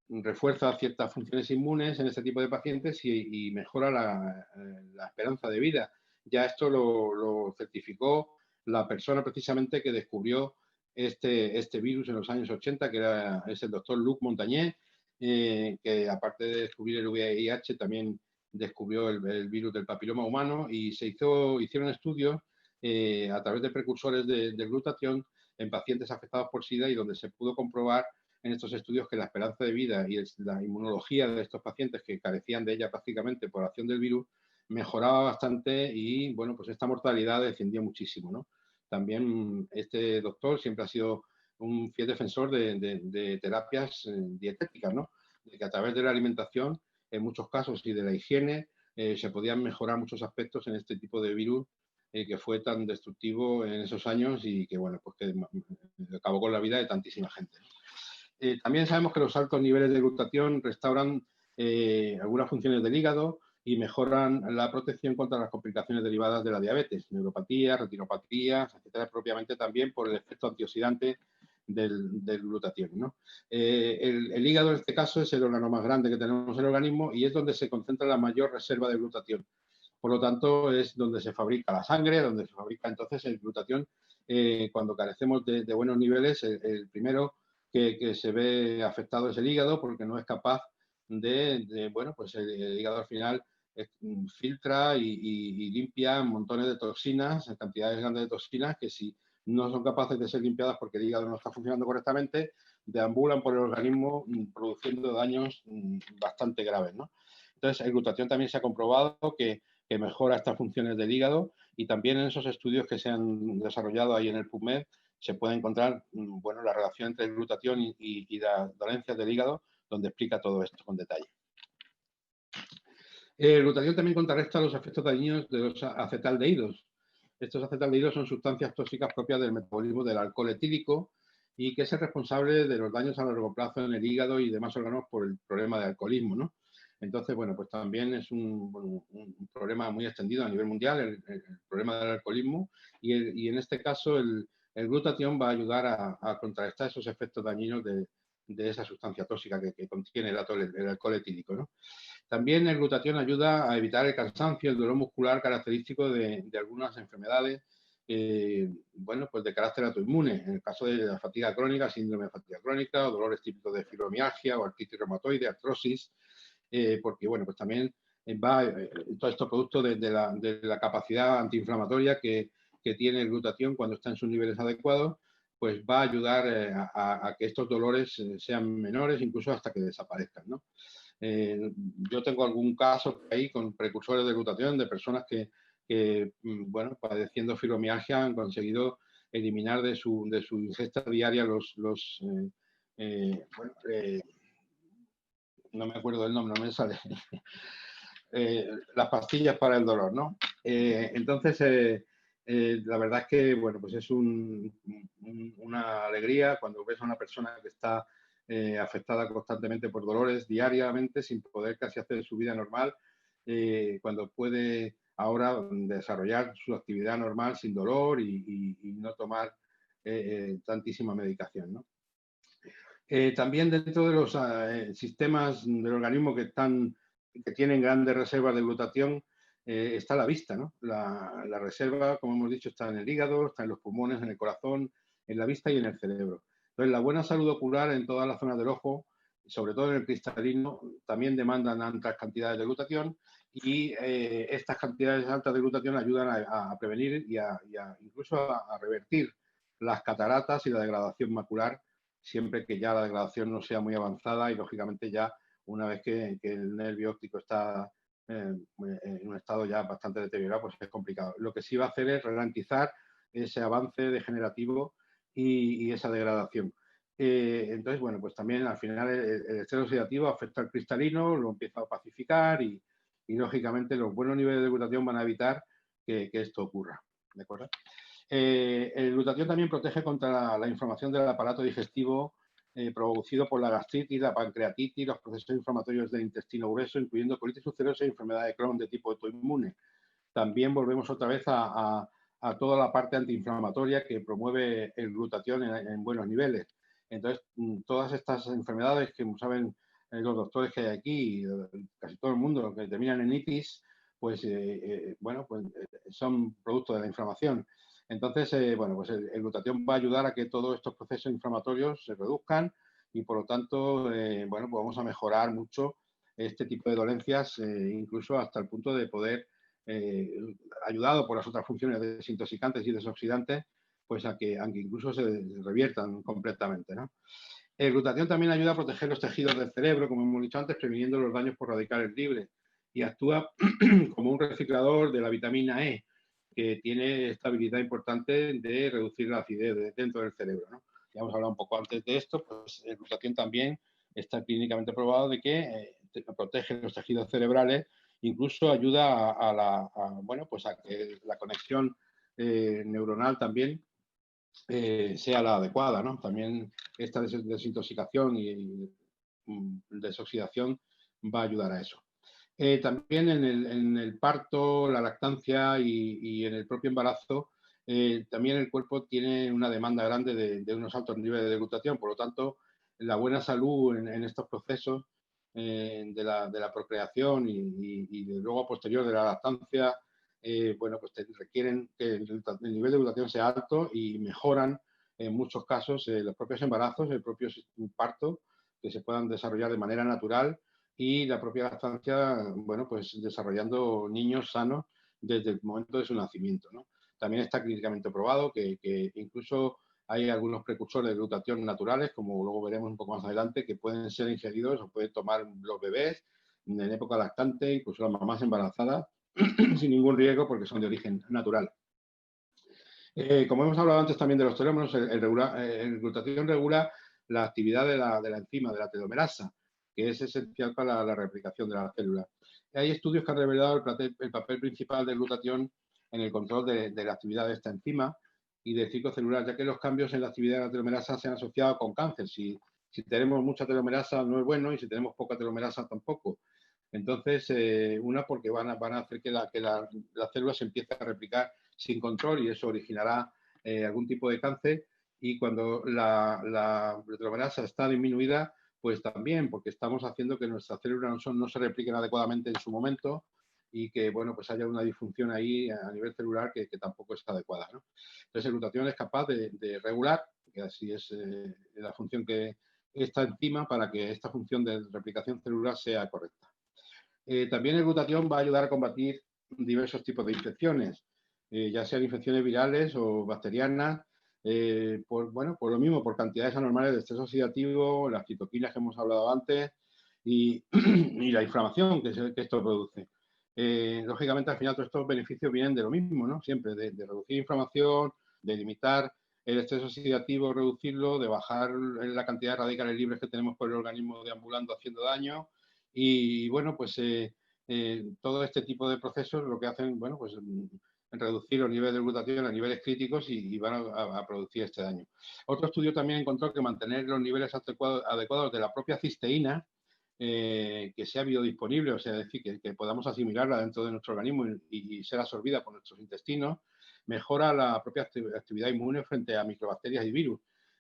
Refuerza ciertas funciones inmunes en este tipo de pacientes y mejora la esperanza de vida. Ya esto lo certificó la persona precisamente que descubrió este virus en los años 80, que es el doctor Luc Montagnier, que aparte de descubrir el VIH también descubrió el virus del papiloma humano y hicieron estudios a través de precursores de glutatión en pacientes afectados por SIDA y donde se pudo comprobar en estos estudios que la esperanza de vida y la inmunología de estos pacientes que carecían de ella prácticamente por acción del virus mejoraba bastante y, bueno, pues esta mortalidad descendió muchísimo, ¿no? También este doctor siempre ha sido un fiel defensor de terapias dietéticas, ¿no? De que a través de la alimentación, en muchos casos, y de la higiene, se podían mejorar muchos aspectos en este tipo de virus que fue tan destructivo en esos años y que, bueno, pues que acabó con la vida de tantísima gente. También sabemos que los altos niveles de glutatión restauran algunas funciones del hígado y mejoran la protección contra las complicaciones derivadas de la diabetes, neuropatías, retinopatías, etcétera, propiamente también por el efecto antioxidante del glutatión, ¿no? El hígado en este caso es el órgano más grande que tenemos en el organismo y es donde se concentra la mayor reserva de glutatión. Por lo tanto, es donde se fabrica la sangre, donde se fabrica entonces el glutatión. Cuando carecemos de buenos niveles, el primero que se ve afectado es el hígado porque no es capaz bueno, pues el hígado al final filtra y limpia montones de toxinas, cantidades grandes de toxinas que si no son capaces de ser limpiadas porque el hígado no está funcionando correctamente, deambulan por el organismo produciendo daños bastante graves, ¿no? Entonces, el glutatión también se ha comprobado que mejora estas funciones del hígado y también en esos estudios que se han desarrollado ahí en el PubMed se puede encontrar bueno, la relación entre el glutatión y las dolencias del hígado, donde explica todo esto con detalle. El glutatión también contrarresta los efectos dañinos de los acetaldehídos. Estos acetaldehídos son sustancias tóxicas propias del metabolismo del alcohol etílico y que es el responsable de los daños a largo plazo en el hígado y demás órganos por el problema de alcoholismo, ¿no? Entonces, bueno, pues también es un problema muy extendido a nivel mundial, el problema del alcoholismo, y en este caso el glutatión va a ayudar a contrarrestar esos efectos dañinos de esa sustancia tóxica que contiene el alcohol etílico, ¿no? También el glutatión ayuda a evitar el cansancio, el dolor muscular característico de algunas enfermedades, bueno, pues de carácter autoinmune. En el caso de la fatiga crónica, síndrome de fatiga crónica, o dolores típicos de fibromialgia o artritis reumatoide, artrosis, porque, bueno, pues también va todo esto producto de la capacidad antiinflamatoria que tiene el glutatión cuando está en sus niveles adecuados, pues va a ayudar a que estos dolores sean menores, incluso hasta que desaparezcan, ¿no? Yo tengo algún caso ahí con precursores de glutatión de personas que que, bueno, padeciendo fibromialgia han conseguido eliminar de su ingesta diaria bueno, no me acuerdo del nombre, no me sale, las pastillas para el dolor, ¿no? Entonces, la verdad es que, bueno, pues es una alegría cuando ves a una persona que está afectada constantemente por dolores diariamente, sin poder casi hacer su vida normal, cuando puede ahora desarrollar su actividad normal sin dolor y no tomar tantísima medicación, ¿no? También dentro de los sistemas del organismo que tienen grandes reservas de glutatión, está la vista, ¿no? La reserva, como hemos dicho, está en el hígado, está en los pulmones, en el corazón, en la vista y en el cerebro. Entonces, la buena salud ocular en todas las zonas del ojo, sobre todo en el cristalino, también demandan altas cantidades de glutatión y estas cantidades altas de glutatión ayudan a prevenir y incluso a revertir las cataratas y la degradación macular, siempre que ya la degradación no sea muy avanzada y, lógicamente, ya una vez que el nervio óptico está en un estado ya bastante deteriorado, pues es complicado. Lo que sí va a hacer es ralentizar ese avance degenerativo y esa degradación. Entonces, bueno, pues también al final el estrés oxidativo afecta al cristalino, lo empieza a pacificar y lógicamente los buenos niveles de glutatión van a evitar que esto ocurra. ¿De acuerdo? El glutatión también protege contra la inflamación del aparato digestivo producido por la gastritis, la pancreatitis, los procesos inflamatorios del intestino grueso, incluyendo colitis ulcerosa y enfermedad de Crohn de tipo autoinmune. También volvemos otra vez a toda la parte antiinflamatoria que promueve el glutatión en buenos niveles. Entonces, todas estas enfermedades que saben los doctores que hay aquí, casi todo el mundo, que terminan en itis, pues, bueno, pues son producto de la inflamación. Entonces, bueno, pues el glutatión va a ayudar a que todos estos procesos inflamatorios se reduzcan y, por lo tanto, bueno, pues vamos a mejorar mucho este tipo de dolencias, incluso hasta el punto de poder, ayudado por las otras funciones desintoxicantes y desoxidantes, pues a que incluso se reviertan completamente, ¿no? El glutatión también ayuda a proteger los tejidos del cerebro, como hemos dicho antes, previniendo los daños por radicales libres, y actúa como un reciclador de la vitamina E, que tiene esta habilidad importante de reducir la acidez dentro del cerebro, ¿no? Ya hemos hablado un poco antes de esto, pues el glutatión también está clínicamente probado de que protege los tejidos cerebrales, incluso ayuda bueno, pues a que la conexión neuronal también sea la adecuada, ¿no? También esta desintoxicación y desoxidación va a ayudar a eso. También en el parto, la lactancia y en el propio embarazo, también el cuerpo tiene una demanda grande de unos altos niveles de glutatión. Por lo tanto, la buena salud en estos procesos de la procreación y luego a posterior de la lactancia, bueno, pues requieren que el nivel de glutatión sea alto y mejoran en muchos casos los propios embarazos, el propio parto, que se puedan desarrollar de manera natural, y la propia lactancia, bueno, pues desarrollando niños sanos desde el momento de su nacimiento, ¿no? También está clínicamente probado que incluso hay algunos precursores de glutatión naturales, como luego veremos un poco más adelante, que pueden ser ingeridos o pueden tomar los bebés en época lactante, incluso las mamás embarazadas, sin ningún riesgo porque son de origen natural. Como hemos hablado antes también de los telómeros, el glutatión regula la actividad de la enzima, de la telomerasa, que es esencial para la replicación de las células. Hay estudios que han revelado el papel principal del glutatión en el control de la actividad de esta enzima y del ciclo celular, ya que los cambios en la actividad de la telomerasa se han asociado con cáncer. Si tenemos mucha telomerasa no es bueno y si tenemos poca telomerasa tampoco. Entonces, porque van a hacer que la célula se empiece a replicar sin control y eso originará algún tipo de cáncer. Y cuando la telomerasa está disminuida, pues también, porque estamos haciendo que nuestras células no se repliquen adecuadamente en su momento y que, bueno, pues haya una disfunción ahí a nivel celular que tampoco es adecuada, ¿no? Entonces, el glutatión es capaz de regular, que así es la función que esta enzima para que esta función de replicación celular sea correcta. También el glutatión va a ayudar a combatir diversos tipos de infecciones, ya sean infecciones virales o bacterianas, por lo mismo, por cantidades anormales de estrés oxidativo, las citoquinas que hemos hablado antes y la inflamación que esto produce. lógicamente al final todos estos beneficios vienen de lo mismo, ¿no? Siempre de reducir inflamación, de limitar el estrés oxidativo, reducirlo, de bajar la cantidad de radicales libres que tenemos por el organismo deambulando haciendo daño. Y bueno, pues todo este tipo de procesos lo que hacen, bueno, pues reducir los niveles de glutatión a niveles críticos y van a producir este daño. Otro estudio también encontró que mantener los niveles adecuados de la propia cisteína, que sea biodisponible, o sea, es decir, que podamos asimilarla dentro de nuestro organismo y ser absorbida por nuestros intestinos, mejora la propia actividad inmune frente a microbacterias y virus,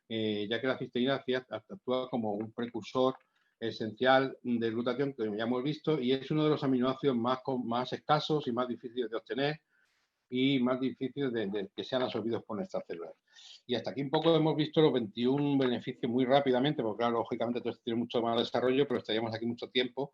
ya que la cisteína actúa como un precursor esencial del glutatión, que ya hemos visto, y es uno de los aminoácidos más escasos y más difíciles de obtener y más difíciles de que sean absorbidos por nuestras células. Y hasta aquí un poco hemos visto los 21 beneficios muy rápidamente, porque claro, lógicamente todo esto tiene mucho más desarrollo, pero estaríamos aquí mucho tiempo.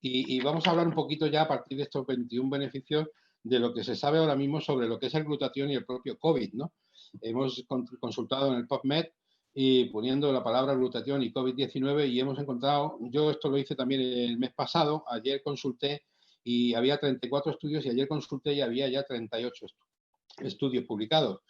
Y vamos a hablar un poquito ya a partir de estos 21 beneficios de lo que se sabe ahora mismo sobre lo que es el glutatión y el propio COVID, ¿no? Hemos consultado en el PubMed y poniendo la palabra glutatión y COVID-19 y hemos encontrado, yo esto lo hice también el mes pasado, ayer consulté y había 34 estudios y ayer consulté y había ya 38 estudios publicados.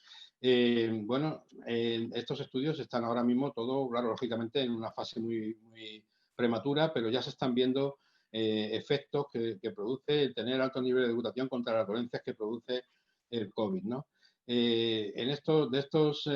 Bueno, estos estudios están ahora mismo todo, claro, lógicamente en una fase muy, muy prematura, pero ya se están viendo efectos que produce el tener alto nivel de glutatión contra las dolencias que produce el COVID, ¿no? En estos, de estos,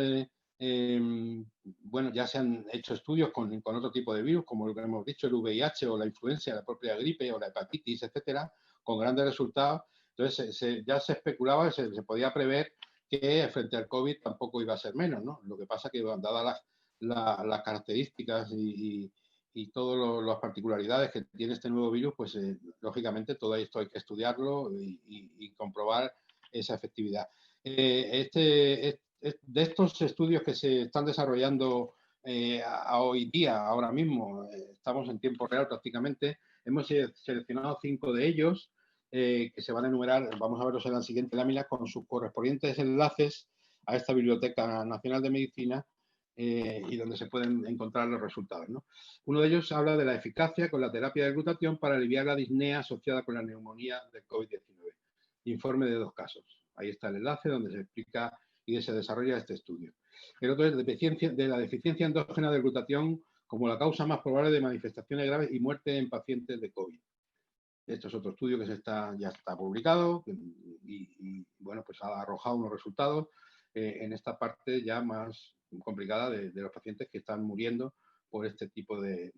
bueno, ya se han hecho estudios con otro tipo de virus, como lo que hemos dicho, el VIH o la influenza, la propia gripe o la hepatitis, etcétera, con grandes resultados. Entonces, ya se especulaba, se podía prever que frente al COVID tampoco iba a ser menos, ¿no? Lo que pasa que, dadas las características y todas las particularidades que tiene este nuevo virus, pues lógicamente todo esto hay que estudiarlo y comprobar esa efectividad. De estos estudios que se están desarrollando a hoy día, ahora mismo, estamos en tiempo real prácticamente, hemos seleccionado 5 de ellos que se van a enumerar, vamos a verlos en la siguiente lámina, con sus correspondientes enlaces a esta Biblioteca Nacional de Medicina y donde se pueden encontrar los resultados, ¿no? Uno de ellos habla de la eficacia con la terapia de glutatión para aliviar la disnea asociada con la neumonía del COVID-19. Informe de 2 casos. Ahí está el enlace donde se explica y se desarrolla este estudio. El otro es de la deficiencia endógena de glutatión como la causa más probable de manifestaciones graves y muerte en pacientes de COVID. Esto es otro estudio que ya está publicado y, bueno, pues ha arrojado unos resultados en esta parte ya más complicada de los pacientes que están muriendo por este tipo de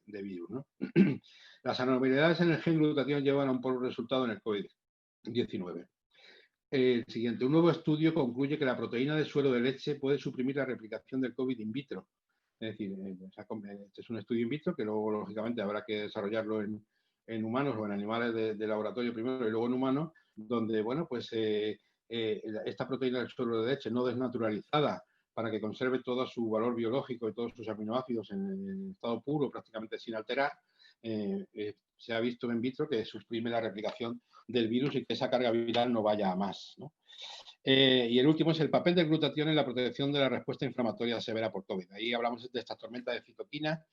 virus, ¿no? Las anormalidades en el gen glutatión llevan a un pobre resultado en el COVID-19. El siguiente, un nuevo estudio concluye que la proteína del suero de leche puede suprimir la replicación del COVID in vitro. Es decir, este es un estudio in vitro que luego, lógicamente, habrá que desarrollarlo en humanos o en animales de laboratorio primero y luego en humanos, donde, bueno, pues esta proteína del suero de leche no desnaturalizada para que conserve todo su valor biológico y todos sus aminoácidos en estado puro, prácticamente sin alterar, se ha visto in vitro que suprime la replicación del virus y que esa carga viral no vaya a más, ¿no? Y el último es el papel del glutatión en la protección de la respuesta inflamatoria severa por COVID. Ahí hablamos de esta tormenta de citoquinas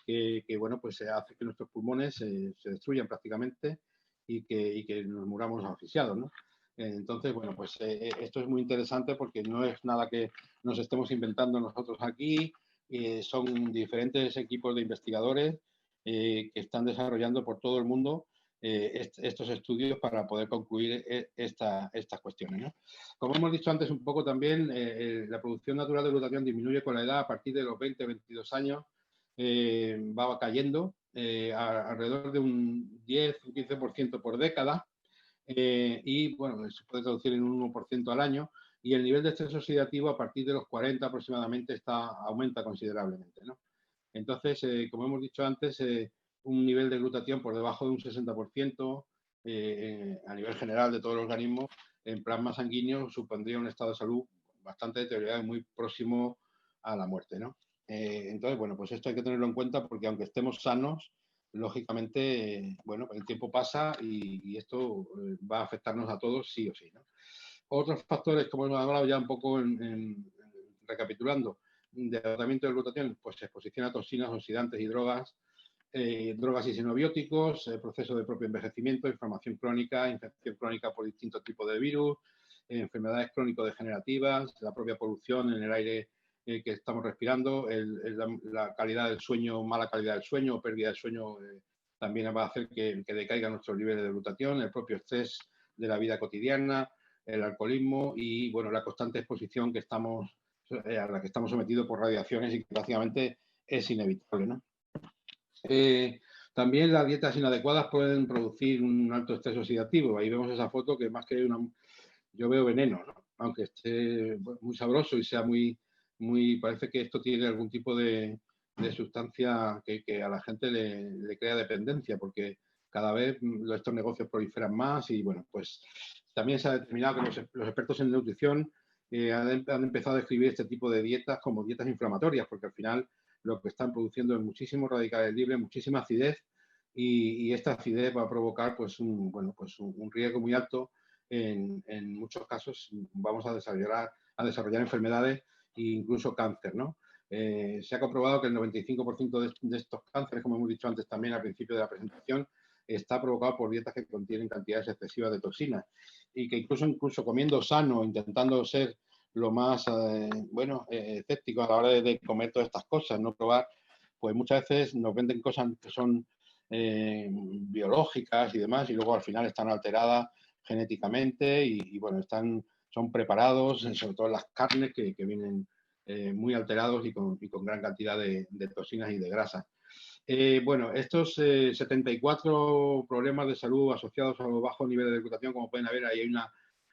que bueno, pues hace que nuestros pulmones se destruyan prácticamente y que nos muramos asfixiados, ¿no? Entonces, bueno, pues esto es muy interesante porque no es nada que nos estemos inventando nosotros aquí, son diferentes equipos de investigadores que están desarrollando por todo el mundo estos estudios para poder concluir estas cuestiones, ¿no? Como hemos dicho antes un poco también, la producción natural de glutatión disminuye con la edad a partir de los 20-22 años, va cayendo alrededor de un 10-15% por década y bueno, se puede traducir en un 1% al año y el nivel de estrés oxidativo a partir de los 40 aproximadamente aumenta considerablemente, ¿no? Entonces, como hemos dicho antes, un nivel de glutatión por debajo de un 60% a nivel general de todo el organismo en plasma sanguíneo supondría un estado de salud bastante deteriorado y muy próximo a la muerte, ¿no? Entonces, bueno, pues esto hay que tenerlo en cuenta porque aunque estemos sanos, lógicamente, bueno, el tiempo pasa y esto va a afectarnos a todos sí o sí, ¿no? Otros factores, como hemos hablado ya un poco recapitulando, de tratamiento de glutatión, pues exposición a toxinas, oxidantes y drogas, drogas y xenobióticos, proceso de propio envejecimiento, inflamación crónica, infección crónica por distintos tipos de virus, enfermedades crónico-degenerativas, la propia polución en el aire que estamos respirando, la calidad del sueño, mala calidad del sueño o pérdida del sueño también va a hacer que decaigan nuestros niveles de glutatión, el propio estrés de la vida cotidiana, el alcoholismo y bueno, la constante exposición que estamos, a la que estamos sometidos por radiaciones y que prácticamente es inevitable, ¿no? También las dietas inadecuadas pueden producir un alto estrés oxidativo. Ahí vemos esa foto que más que yo veo veneno, ¿no? Aunque esté muy sabroso y sea parece que esto tiene algún tipo de sustancia que a la gente le crea dependencia, porque cada vez estos negocios proliferan más y bueno, pues también se ha determinado que los expertos en nutrición han empezado a describir este tipo de dietas como dietas inflamatorias, porque al final lo que están produciendo es muchísimos radicales libres, muchísima acidez y esta acidez va a provocar pues un riesgo muy alto. En muchos casos vamos a desarrollar enfermedades e incluso cáncer, ¿no? Se ha comprobado que el 95% de estos cánceres, como hemos dicho antes también al principio de la presentación, está provocado por dietas que contienen cantidades excesivas de toxinas y que incluso comiendo sano, intentando ser lo más, escéptico a la hora de comer todas estas cosas, no probar, pues muchas veces nos venden cosas que son biológicas y demás y luego al final están alteradas genéticamente y bueno, son preparados, sobre todo las carnes que vienen muy alterados y con gran cantidad de toxinas y de grasa. Bueno, estos 74 problemas de salud asociados a los bajos niveles de glutatión, como pueden ver, ahí hay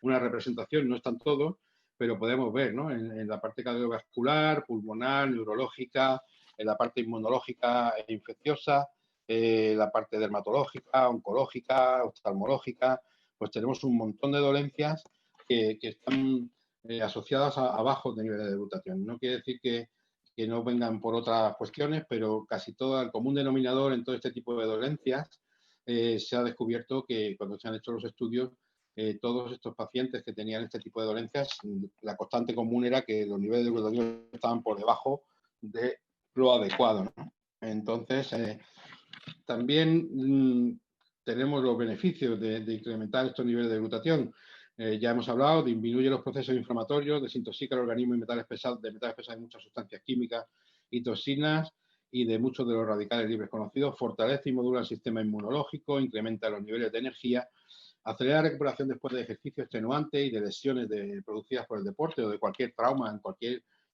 una representación, no están todos, pero podemos ver, ¿no? En la parte cardiovascular, pulmonar, neurológica, en la parte inmunológica e infecciosa, la parte dermatológica, oncológica, oftalmológica, pues tenemos un montón de dolencias que están asociadas a bajos niveles de glutatión. No quiere decir que no vengan por otras cuestiones, pero casi todo el común denominador en todo este tipo de dolencias se ha descubierto que cuando se han hecho los estudios, todos estos pacientes que tenían este tipo de dolencias, la constante común era que los niveles de glutatión estaban por debajo de lo adecuado, ¿no? Entonces, también tenemos los beneficios de incrementar estos niveles de glutatión. Ya hemos hablado, disminuye los procesos inflamatorios, desintoxica el organismo de metales pesados y muchas sustancias químicas y toxinas y de muchos de los radicales libres conocidos, fortalece y modula el sistema inmunológico, incrementa los niveles de energía, acelera la recuperación después de ejercicio extenuante y de lesiones producidas por el deporte o de cualquier trauma,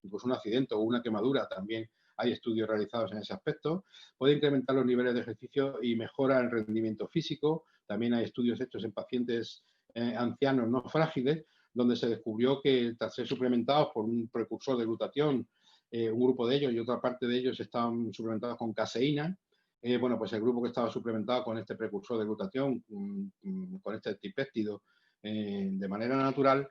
incluso un accidente o una quemadura. También hay estudios realizados en ese aspecto. Puede incrementar los niveles de ejercicio y mejora el rendimiento físico. También hay estudios hechos en pacientes ancianos no frágiles, donde se descubrió que tras ser suplementados por un precursor de glutatión, un grupo de ellos y otra parte de ellos estaban suplementados con caseína. Bueno, pues el grupo que estaba suplementado con este precursor de glutatión, con este tripéptido, de manera natural,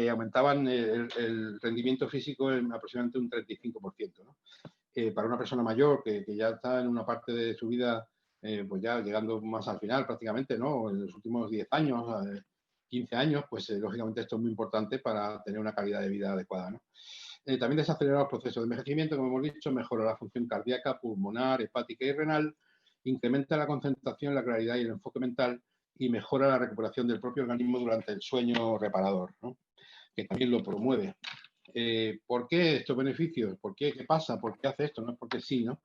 aumentaban el rendimiento físico en aproximadamente un 35%, ¿no? Para una persona mayor que ya está en una parte de su vida, pues ya llegando más al final prácticamente, ¿no? En los últimos 10 años, 15 años, pues lógicamente esto es muy importante para tener una calidad de vida adecuada, ¿no? También desacelera los procesos de envejecimiento, como hemos dicho, mejora la función cardíaca, pulmonar, hepática y renal, incrementa la concentración, la claridad y el enfoque mental y mejora la recuperación del propio organismo durante el sueño reparador, ¿no? Que también lo promueve. ¿Por qué estos beneficios? ¿Por qué? ¿Qué pasa? ¿Por qué hace esto? No es porque sí, ¿no?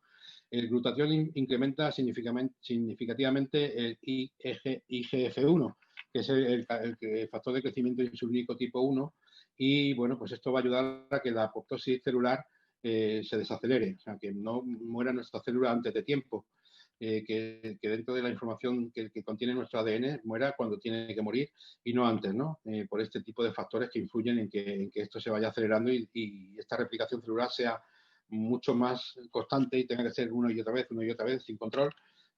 El glutatión incrementa significativamente el IGF-1, que es el factor de crecimiento insulínico tipo 1, y bueno, pues esto va a ayudar a que la apoptosis celular se desacelere, o sea, que no muera nuestra célula antes de tiempo, que dentro de la información que contiene nuestro ADN muera cuando tiene que morir y no antes, ¿no? Por este tipo de factores que influyen en que esto se vaya acelerando y esta replicación celular sea mucho más constante y tenga que ser una y otra vez, sin control,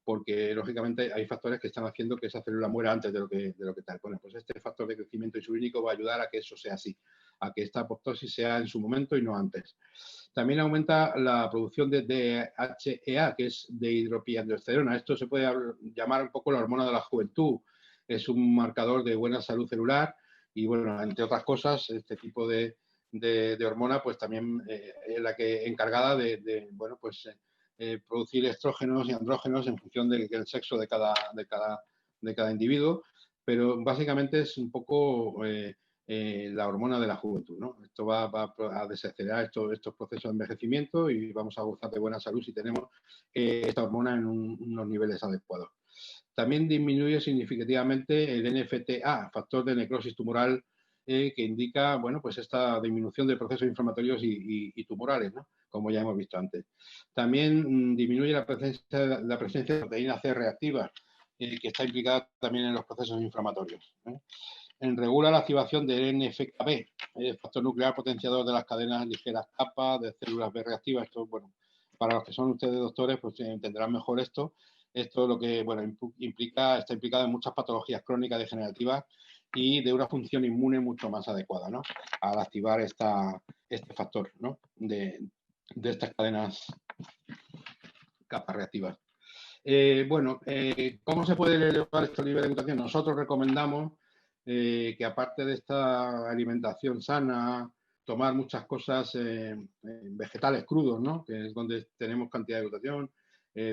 porque lógicamente hay factores que están haciendo que esa célula muera antes de lo que tal. Bueno, pues este factor de crecimiento insulínico va a ayudar a que eso sea así, a que esta apoptosis sea en su momento y no antes. También aumenta la producción de DHEA, que es dehidroepiandrosterona. Esto se puede llamar un poco la hormona de la juventud. Es un marcador de buena salud celular y, bueno, entre otras cosas, este tipo de hormona, pues también es la que encargada de producir estrógenos y andrógenos en función del sexo de cada individuo, pero básicamente es un poco la hormona de la juventud, ¿no? Esto va a desacelerar estos procesos de envejecimiento y vamos a gozar de buena salud si tenemos esta hormona en unos niveles adecuados. También disminuye significativamente el NFTA, factor de necrosis tumoral, que indica, bueno, pues esta disminución de procesos inflamatorios y tumorales, ¿no? Como ya hemos visto antes. También disminuye la presencia de proteína C reactiva, que está implicada también en los procesos inflamatorios. Regula la activación del NFKB, factor nuclear potenciador de las cadenas ligeras kappa, de células B reactivas. Esto, bueno, para los que son ustedes doctores, pues entenderán mejor esto. Esto lo que, bueno, está implicado en muchas patologías crónicas degenerativas y de una función inmune mucho más adecuada, ¿no? Al activar este factor, ¿no? De estas cadenas kappa reactivas. ¿Cómo se puede elevar estos niveles de glutatión? Nosotros recomendamos que aparte de esta alimentación sana, tomar muchas cosas vegetales crudos, ¿no? Que es donde tenemos cantidad de glutatión,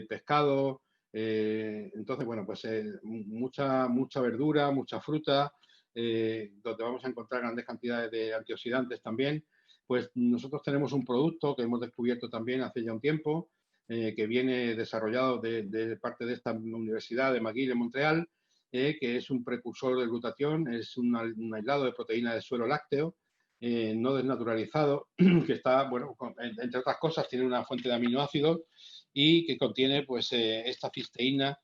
pescado, entonces, bueno, pues mucha verdura, mucha fruta, donde vamos a encontrar grandes cantidades de antioxidantes también. Pues nosotros tenemos un producto que hemos descubierto también hace ya un tiempo, que viene desarrollado de parte de esta Universidad de McGill en Montreal, que es un precursor de glutatión, es un aislado de proteína de suero lácteo, no desnaturalizado, que está, bueno, entre otras cosas, tiene una fuente de aminoácidos y que contiene, pues, esta cisteína,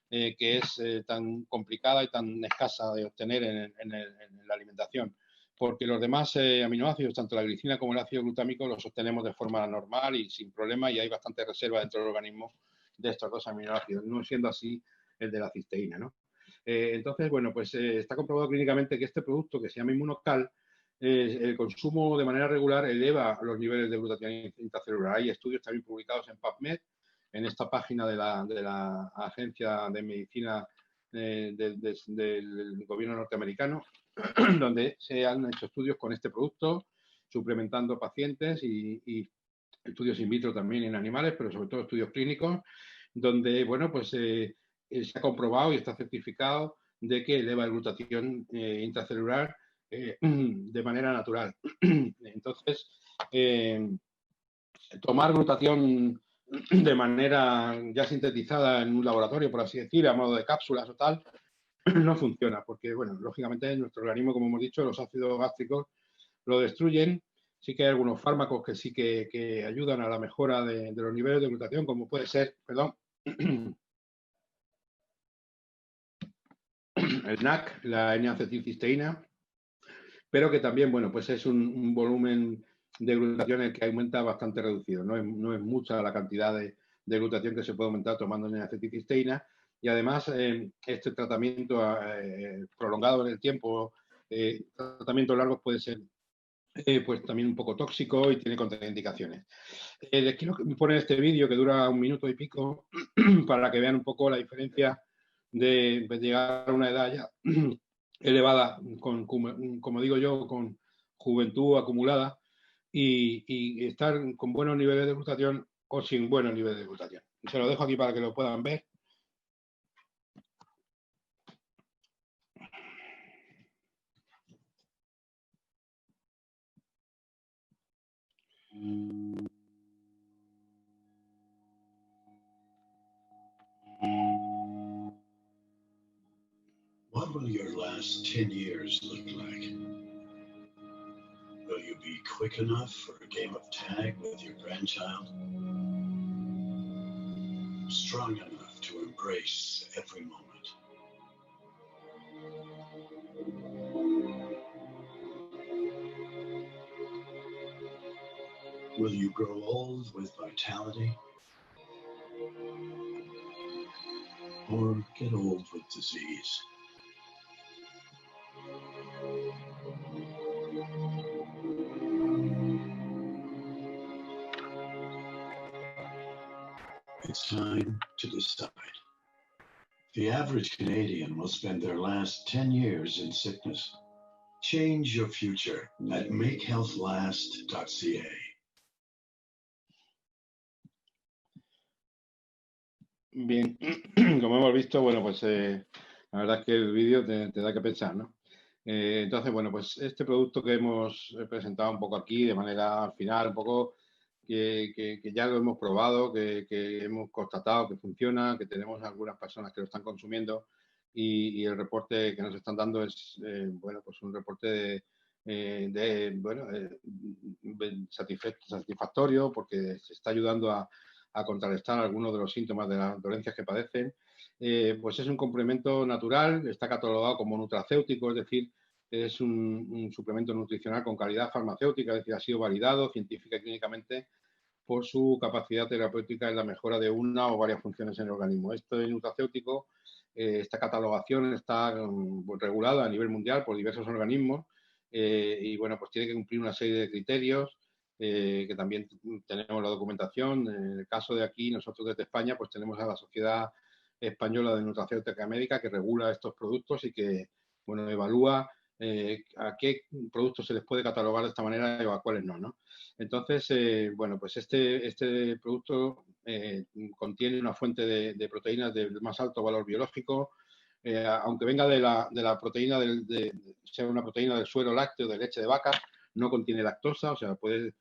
que es tan complicada y tan escasa de obtener en la alimentación, porque los demás aminoácidos, tanto la glicina como el ácido glutámico, los obtenemos de forma normal y sin problema, y hay bastante reserva dentro del organismo de estos dos aminoácidos, no siendo así el de la cisteína, ¿no? Entonces, bueno, pues está comprobado clínicamente que este producto, que se llama Inmunocal, el consumo de manera regular eleva los niveles de glutatión intracelular. Hay estudios también publicados en PubMed, en esta página de la Agencia de Medicina del gobierno norteamericano, donde se han hecho estudios con este producto, suplementando pacientes y estudios in vitro también en animales, pero sobre todo estudios clínicos, donde, bueno, pues se ha comprobado y está certificado de que eleva la glutatión intracelular de manera natural. Entonces, tomar glutatión de manera ya sintetizada en un laboratorio, por así decir, a modo de cápsulas o tal, no funciona, porque, bueno, lógicamente en nuestro organismo, como hemos dicho, los ácidos gástricos lo destruyen. Sí que hay algunos fármacos que sí que ayudan a la mejora de los niveles de glutatión, como puede ser, perdón, el NAC, la N-acetilcisteína, pero que también, bueno, pues es un volumen de glutatión el que aumenta bastante reducido. No es mucha la cantidad de glutatión que se puede aumentar tomando N-acetilcisteína, y además este tratamiento prolongado en el tiempo, tratamientos largos, puede ser pues también un poco tóxico y tiene contraindicaciones. Les quiero poner este vídeo que dura 1 minuto y pico para que vean un poco la diferencia de llegar a una edad ya elevada, como digo yo, con juventud acumulada y estar con buenos niveles de glutatión o sin buenos niveles de glutatión. Se lo dejo aquí para que lo puedan ver. What will your last 10 years look like? Will you be quick enough for a game of tag with your grandchild? Strong enough to embrace every moment? Will you grow old with vitality? Or get old with disease? It's time to decide. The average Canadian will spend their last 10 years in sickness. Change your future at makehealthlast.ca. Bien, como hemos visto, bueno, pues la verdad es que el vídeo te da que pensar, ¿no? Entonces, bueno, pues este producto que hemos presentado un poco aquí, de manera al final, un poco que ya lo hemos probado, que hemos constatado que funciona, que tenemos algunas personas que lo están consumiendo y el reporte que nos están dando es, bueno, pues un reporte bueno, satisfactorio porque se está ayudando a contrarrestar algunos de los síntomas de las dolencias que padecen. Pues es un complemento natural, está catalogado como nutracéutico, es decir, es un suplemento nutricional con calidad farmacéutica, es decir, ha sido validado científica y clínicamente por su capacidad terapéutica en la mejora de una o varias funciones en el organismo. Esto es nutracéutico, esta catalogación está regulada a nivel mundial por diversos organismos y, bueno, pues tiene que cumplir una serie de criterios que también tenemos la documentación. En el caso de aquí, nosotros desde España, pues tenemos a la Sociedad Española de Nutracéutica Médica que regula estos productos y que, bueno, evalúa a qué productos se les puede catalogar de esta manera y a cuáles no, ¿no? Entonces, bueno, pues este producto contiene una fuente de proteínas del más alto valor biológico, aunque venga de la proteína, sea una proteína del suero lácteo, de leche de vaca, no contiene lactosa, o sea, puede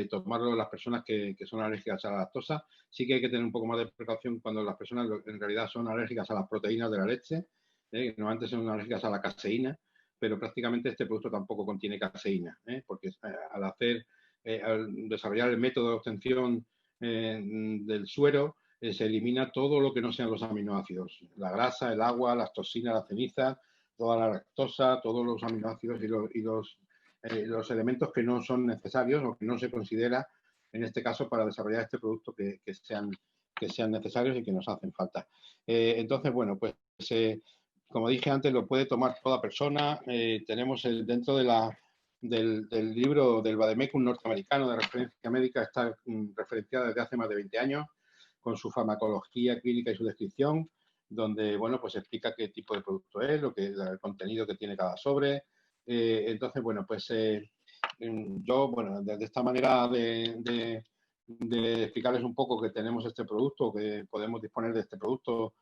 tomarlo las personas que son alérgicas a la lactosa. Sí que hay que tener un poco más de precaución cuando las personas en realidad son alérgicas a las proteínas de la leche, normalmente son alérgicas a la caseína, pero prácticamente este producto tampoco contiene caseína, porque al desarrollar el método de obtención del suero, se elimina todo lo que no sean los aminoácidos, la grasa, el agua, las toxinas, la ceniza, toda la lactosa, todos los aminoácidos y los elementos que no son necesarios o que no se considera, en este caso, para desarrollar este producto que sean necesarios y que nos hacen falta. Entonces, bueno, pues como dije antes, lo puede tomar toda persona. Tenemos dentro del libro del Vademecum norteamericano de referencia médica, está referenciada desde hace más de 20 años, con su farmacología clínica y su descripción, donde, bueno, pues explica qué tipo de producto es, el contenido que tiene cada sobre. Entonces, bueno, pues yo, bueno, de esta manera de explicarles un poco que tenemos este producto, que podemos disponer de este producto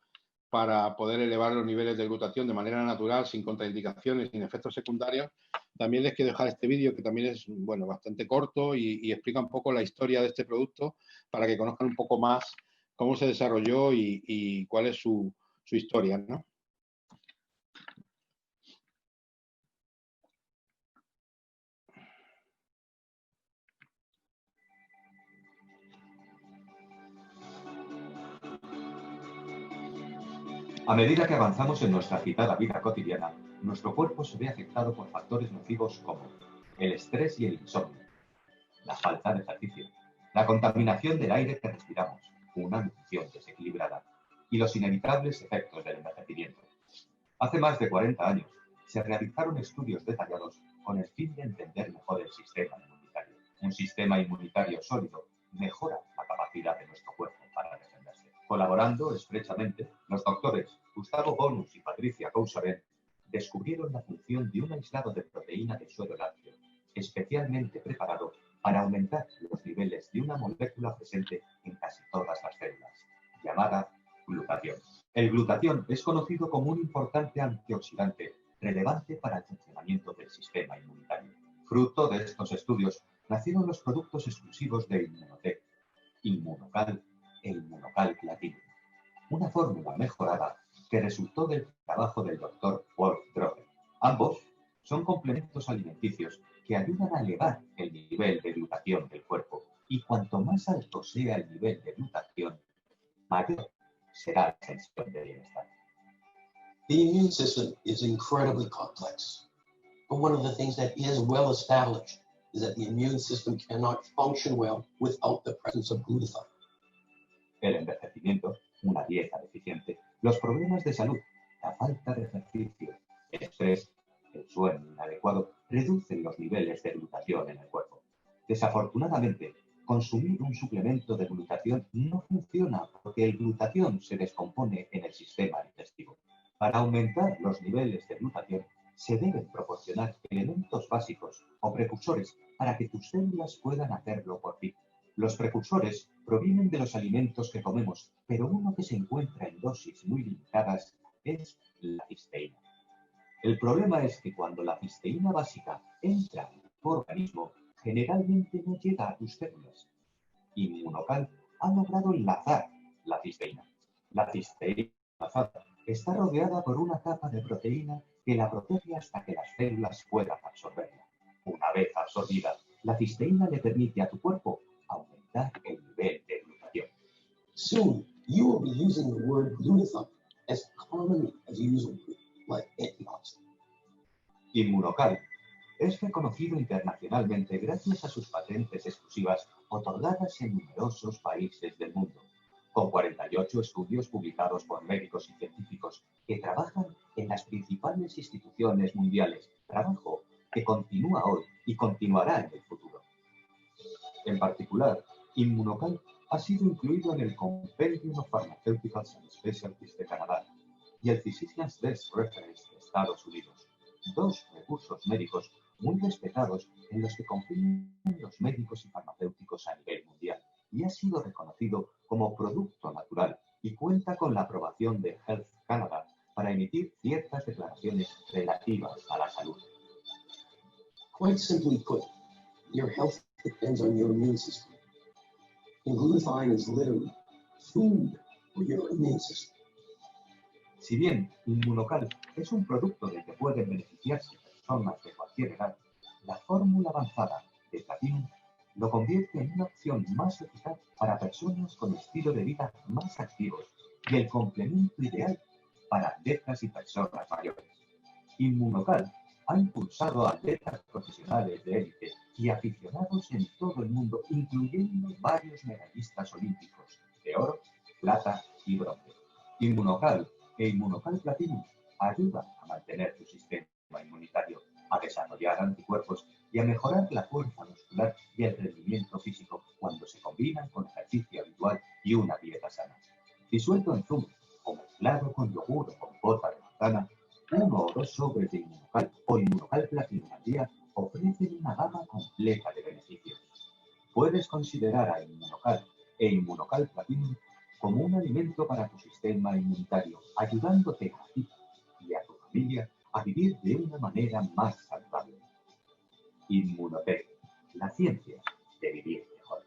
para poder elevar los niveles de glutatión de manera natural, sin contraindicaciones, sin efectos secundarios. También les quiero dejar este vídeo que también es, bueno, bastante corto y explica un poco la historia de este producto para que conozcan un poco más cómo se desarrolló y cuál es su historia, ¿no? A medida que avanzamos en nuestra agitada vida cotidiana, nuestro cuerpo se ve afectado por factores nocivos como el estrés y el insomnio, la falta de ejercicio, la contaminación del aire que respiramos, una nutrición desequilibrada y los inevitables efectos del envejecimiento. Hace más de 40 años se realizaron estudios detallados con el fin de entender mejor el sistema inmunitario. Un sistema inmunitario sólido mejora la capacidad de nuestro cuerpo para defenderse. Colaborando estrechamente, los doctores Gustavo Bonus y Patricia Cousaben descubrieron la función de un aislado de proteína de suero lácteo, especialmente preparado para aumentar los niveles de una molécula presente en casi todas las células, llamada glutatión. El glutatión es conocido como un importante antioxidante relevante para el funcionamiento del sistema inmunitario. Fruto de estos estudios nacieron los productos exclusivos de Immunotec, Inmunocal e Inmunocal Platinum, una fórmula mejorada que resultó del trabajo del Dr. Wolf Droger. Ambos son complementos alimenticios que ayudan a elevar el nivel de glutatión del cuerpo, y cuanto más alto sea el nivel de glutatión, mayor será la sensación de bienestar. The immune system is incredibly complex, but one of the things that is well established is that the immune system cannot function well without the presence of glutathione. El envejecimiento, una dieta deficiente, los problemas de salud, la falta de ejercicio, el estrés, el sueño inadecuado reducen los niveles de glutatión en el cuerpo. Desafortunadamente, consumir un suplemento de glutatión no funciona porque el glutatión se descompone en el sistema digestivo. Para aumentar los niveles de glutatión, se deben proporcionar elementos básicos o precursores para que tus células puedan hacerlo por ti. Los precursores provienen de los alimentos que comemos, pero uno que se encuentra en dosis muy limitadas es la cisteína. El problema es que cuando la cisteína básica entra en tu organismo, generalmente no llega a tus células. Immunocal ha logrado enlazar la cisteína. La cisteína enlazada está rodeada por una capa de proteína que la protege hasta que las células puedan absorberla. Una vez absorbida, la cisteína le permite a tu cuerpo aumentar el nivel de glutatión. Soon, you will be using the word glutathione as commonly as you use like antibiotics. Immunocal es reconocido internacionalmente gracias a sus patentes exclusivas otorgadas en numerosos países del mundo, con 48 estudios publicados por médicos y científicos que trabajan en las principales instituciones mundiales, trabajo que continúa hoy y continuará en el futuro. En particular, Immunocal ha sido incluido en el Compendium of Pharmaceuticals and Specialties de Canadá y el Physician's Best Reference de Estados Unidos, dos recursos médicos muy respetados en los que confían los médicos y farmacéuticos a nivel mundial, y ha sido reconocido como producto natural y cuenta con la aprobación de Health Canada para emitir ciertas declaraciones relativas a la salud. Quite simply put, your health depends on your immune system. And glutathione is literally food for your immune system. Si bien Immunocal es un producto del que pueden beneficiarse personas de cualquier edad, la fórmula avanzada de Platinum lo convierte en una opción más eficaz para personas con estilo de vida más activos y el complemento ideal para atletas y personas mayores. Immunocal ha impulsado a atletas profesionales de élite y aficionados en todo el mundo, incluyendo varios medallistas olímpicos de oro, plata y bronce. Immunocal e Immunocal Platinum ayuda a mantener tu sistema inmunitario, a desarrollar anticuerpos y a mejorar la fuerza muscular y el rendimiento físico cuando se combinan con ejercicio habitual y una dieta sana. Disuelto en zumo o mezclado con yogur o compota de manzana, 1 o 2 sobres de Immunocal o Immunocal Platinum al día ofrecen una gama completa de beneficios. Puedes considerar a Immunocal e Immunocal Platinum como un alimento para tu sistema inmunitario, ayudándote a ti y a tu familia a vivir de una manera más saludable. Immunotec, la ciencia de vivir mejor.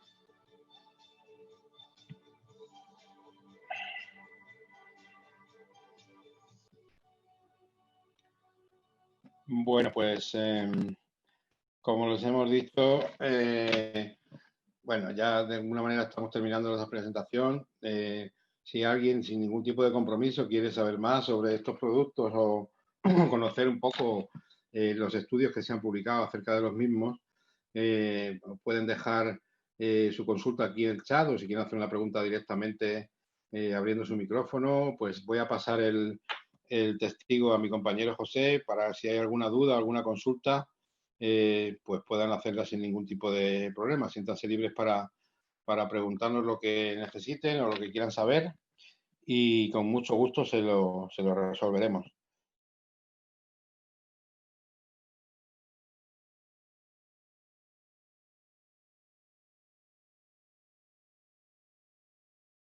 Bueno, pues como les hemos dicho, bueno, ya de alguna manera estamos terminando la presentación. Si alguien sin ningún tipo de compromiso quiere saber más sobre estos productos o conocer un poco los estudios que se han publicado acerca de los mismos, pueden dejar su consulta aquí en el chat, o si quieren hacer una pregunta directamente abriendo su micrófono, pues voy a pasar el testigo a mi compañero José para si hay alguna duda, alguna consulta, pues puedan hacerla sin ningún tipo de problema. Siéntanse libres para preguntarnos lo que necesiten o lo que quieran saber y con mucho gusto se lo resolveremos.